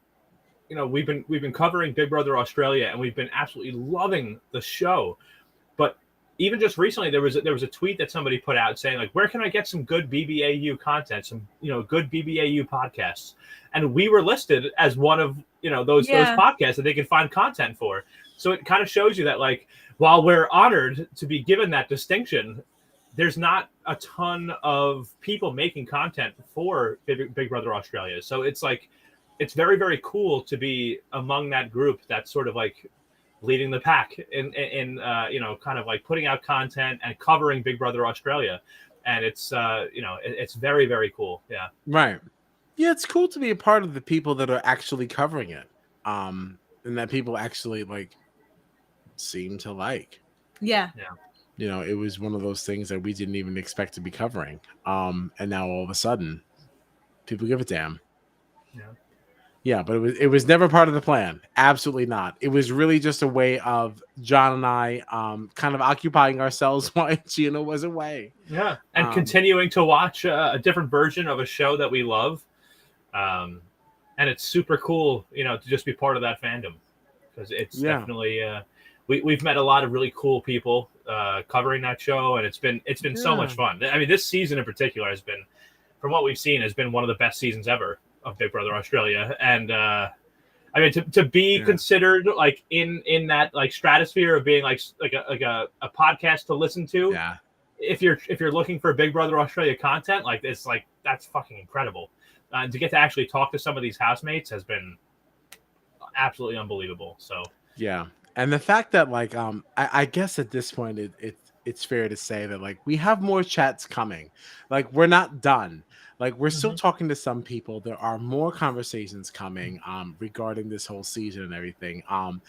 you know, we've been covering Big Brother Australia, and we've been absolutely loving the show. But even just recently, there was a tweet that somebody put out saying like, where can I get some good BBAU content, some good BBAU podcasts, and we were listed as one of those podcasts that they can find content for. So it kind of shows you that like while we're honored to be given that distinction, there's not a ton of people making content for Big Brother Australia. So it's like it's very, very cool to be among that group that's sort of like leading the pack in kind of like putting out content and covering Big Brother Australia. And it's it's very, very cool. Yeah. Right. Yeah, it's cool to be a part of the people that are actually covering it. And that people actually like seem to like. Yeah. It was one of those things that we didn't even expect to be covering. And now all of a sudden people give a damn. Yeah. Yeah, but it was never part of the plan. Absolutely not. It was really just a way of John and I kind of occupying ourselves while Gina was away. Yeah, and continuing to watch a different version of a show that we love. And it's super cool, to just be part of that fandom, because it's definitely we've met a lot of really cool people covering that show, and it's been so much fun. I mean, this season in particular has been, from what we've seen, has been one of the best seasons ever of Big Brother Australia. And I mean, to be considered like in that like stratosphere of being like a podcast to listen to, if you're looking for Big Brother Australia content, like it's like that's fucking incredible. And to get to actually talk to some of these housemates has been absolutely unbelievable. So yeah, and the fact that like I guess at this point it's fair to say that like we have more chats coming. Like we're not done. Like we're still talking to some people. There are more conversations coming regarding this whole season and everything. And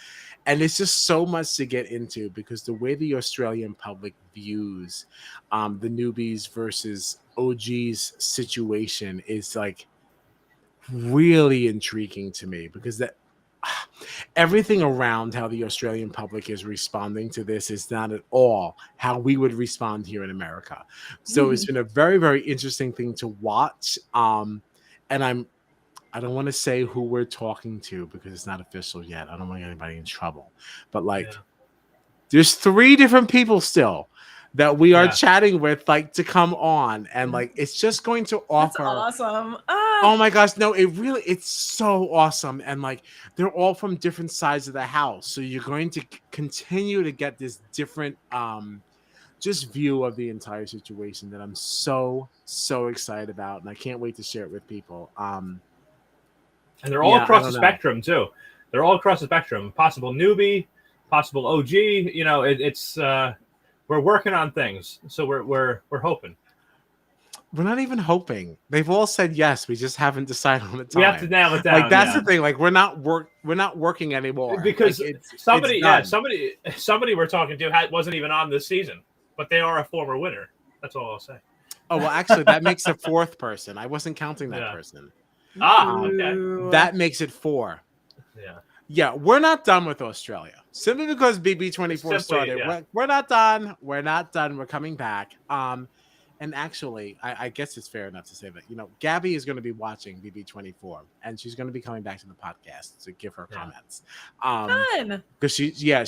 it's just so much to get into, because the way the Australian public views the newbies versus OGs situation is like really intriguing to me, because that everything around how the Australian public is responding to this is not at all how we would respond here in America. So it's been a very, very interesting thing to watch. And I don't want to say who we're talking to because it's not official yet. I don't want anybody in trouble. But like there's 3 different people still that we are chatting with, like, to come on, and like it's just going to offer. That's awesome. Oh my gosh, no, it's so awesome. And like they're all from different sides of the house. So you're going to continue to get this different just view of the entire situation that I'm so excited about, and I can't wait to share it with people. And they're all across the spectrum too. They're all across the spectrum. Possible newbie, possible OG. It's we're working on things, so we're hoping. We're not even hoping. They've all said yes. We just haven't decided on the time. We have to nail it down. Like that's the thing. Like we're not working anymore, because like, somebody we're talking to wasn't even on this season, but they are a former winner. That's all I'll say. Oh well, actually, that makes a 4th person. I wasn't counting that person. Okay. That makes it 4. Yeah, we're not done with Australia. Simply because BB24 started. We're not done. We're not done. We're coming back. And actually, I guess it's fair enough to say that, Gabby is going to be watching BB24, and she's going to be coming back to the podcast to give her comments. Fun. Because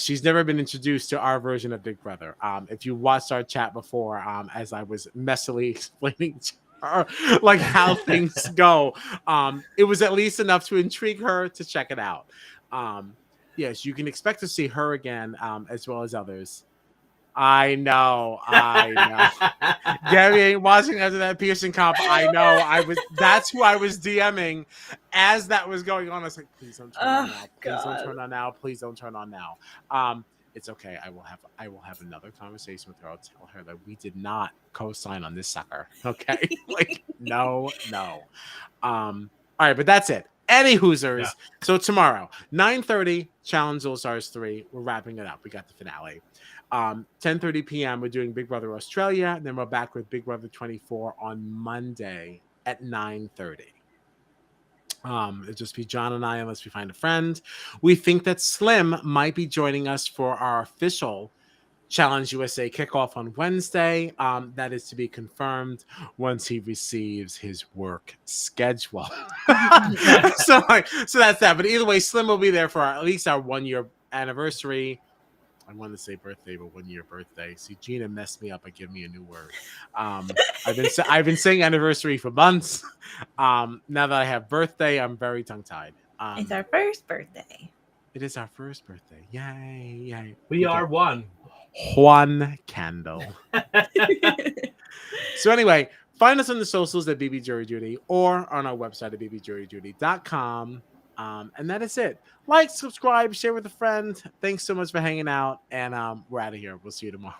she's never been introduced to our version of Big Brother. If you watched our chat before, as I was messily explaining to her, like how things go, it was at least enough to intrigue her to check it out. Yes, you can expect to see her again, as well as others. I know. Gary ain't watching after that Pearson comp. I know. That's who I was DMing as that was going on. I was like, please don't turn on now. Please don't turn on now. Please don't turn on now. It's okay. I will have another conversation with her. I'll tell her that we did not co-sign on this sucker. Okay. Like, no. All right, but that's it. Any Hoosers. So tomorrow, 9:30, Challenge All Stars 3. We're wrapping it up. We got the finale. 10:30 p.m. we're doing Big Brother Australia, and then we're back with Big Brother 24 on Monday at 9:30. It'll just be John and I, unless we find a friend. We think that Slim might be joining us for our official Challenge USA kickoff on Wednesday. That is to be confirmed once he receives his work schedule. So that's that. But either way, Slim will be there for at least our 1-year anniversary. I wanted to say birthday, but 1 year birthday. See, Gina messed me up by giving me a new word. I've been saying anniversary for months. Now that I have birthday, I'm very tongue tied. It's our first birthday. It is our first birthday. Yay! Yay! We are one. Juan Candle. So anyway, find us on the socials at BB Jury Duty or on our website at bbjuryduty.com. And that is it. Like, subscribe, share with a friend. Thanks so much for hanging out, and we're out of here. We'll see you tomorrow.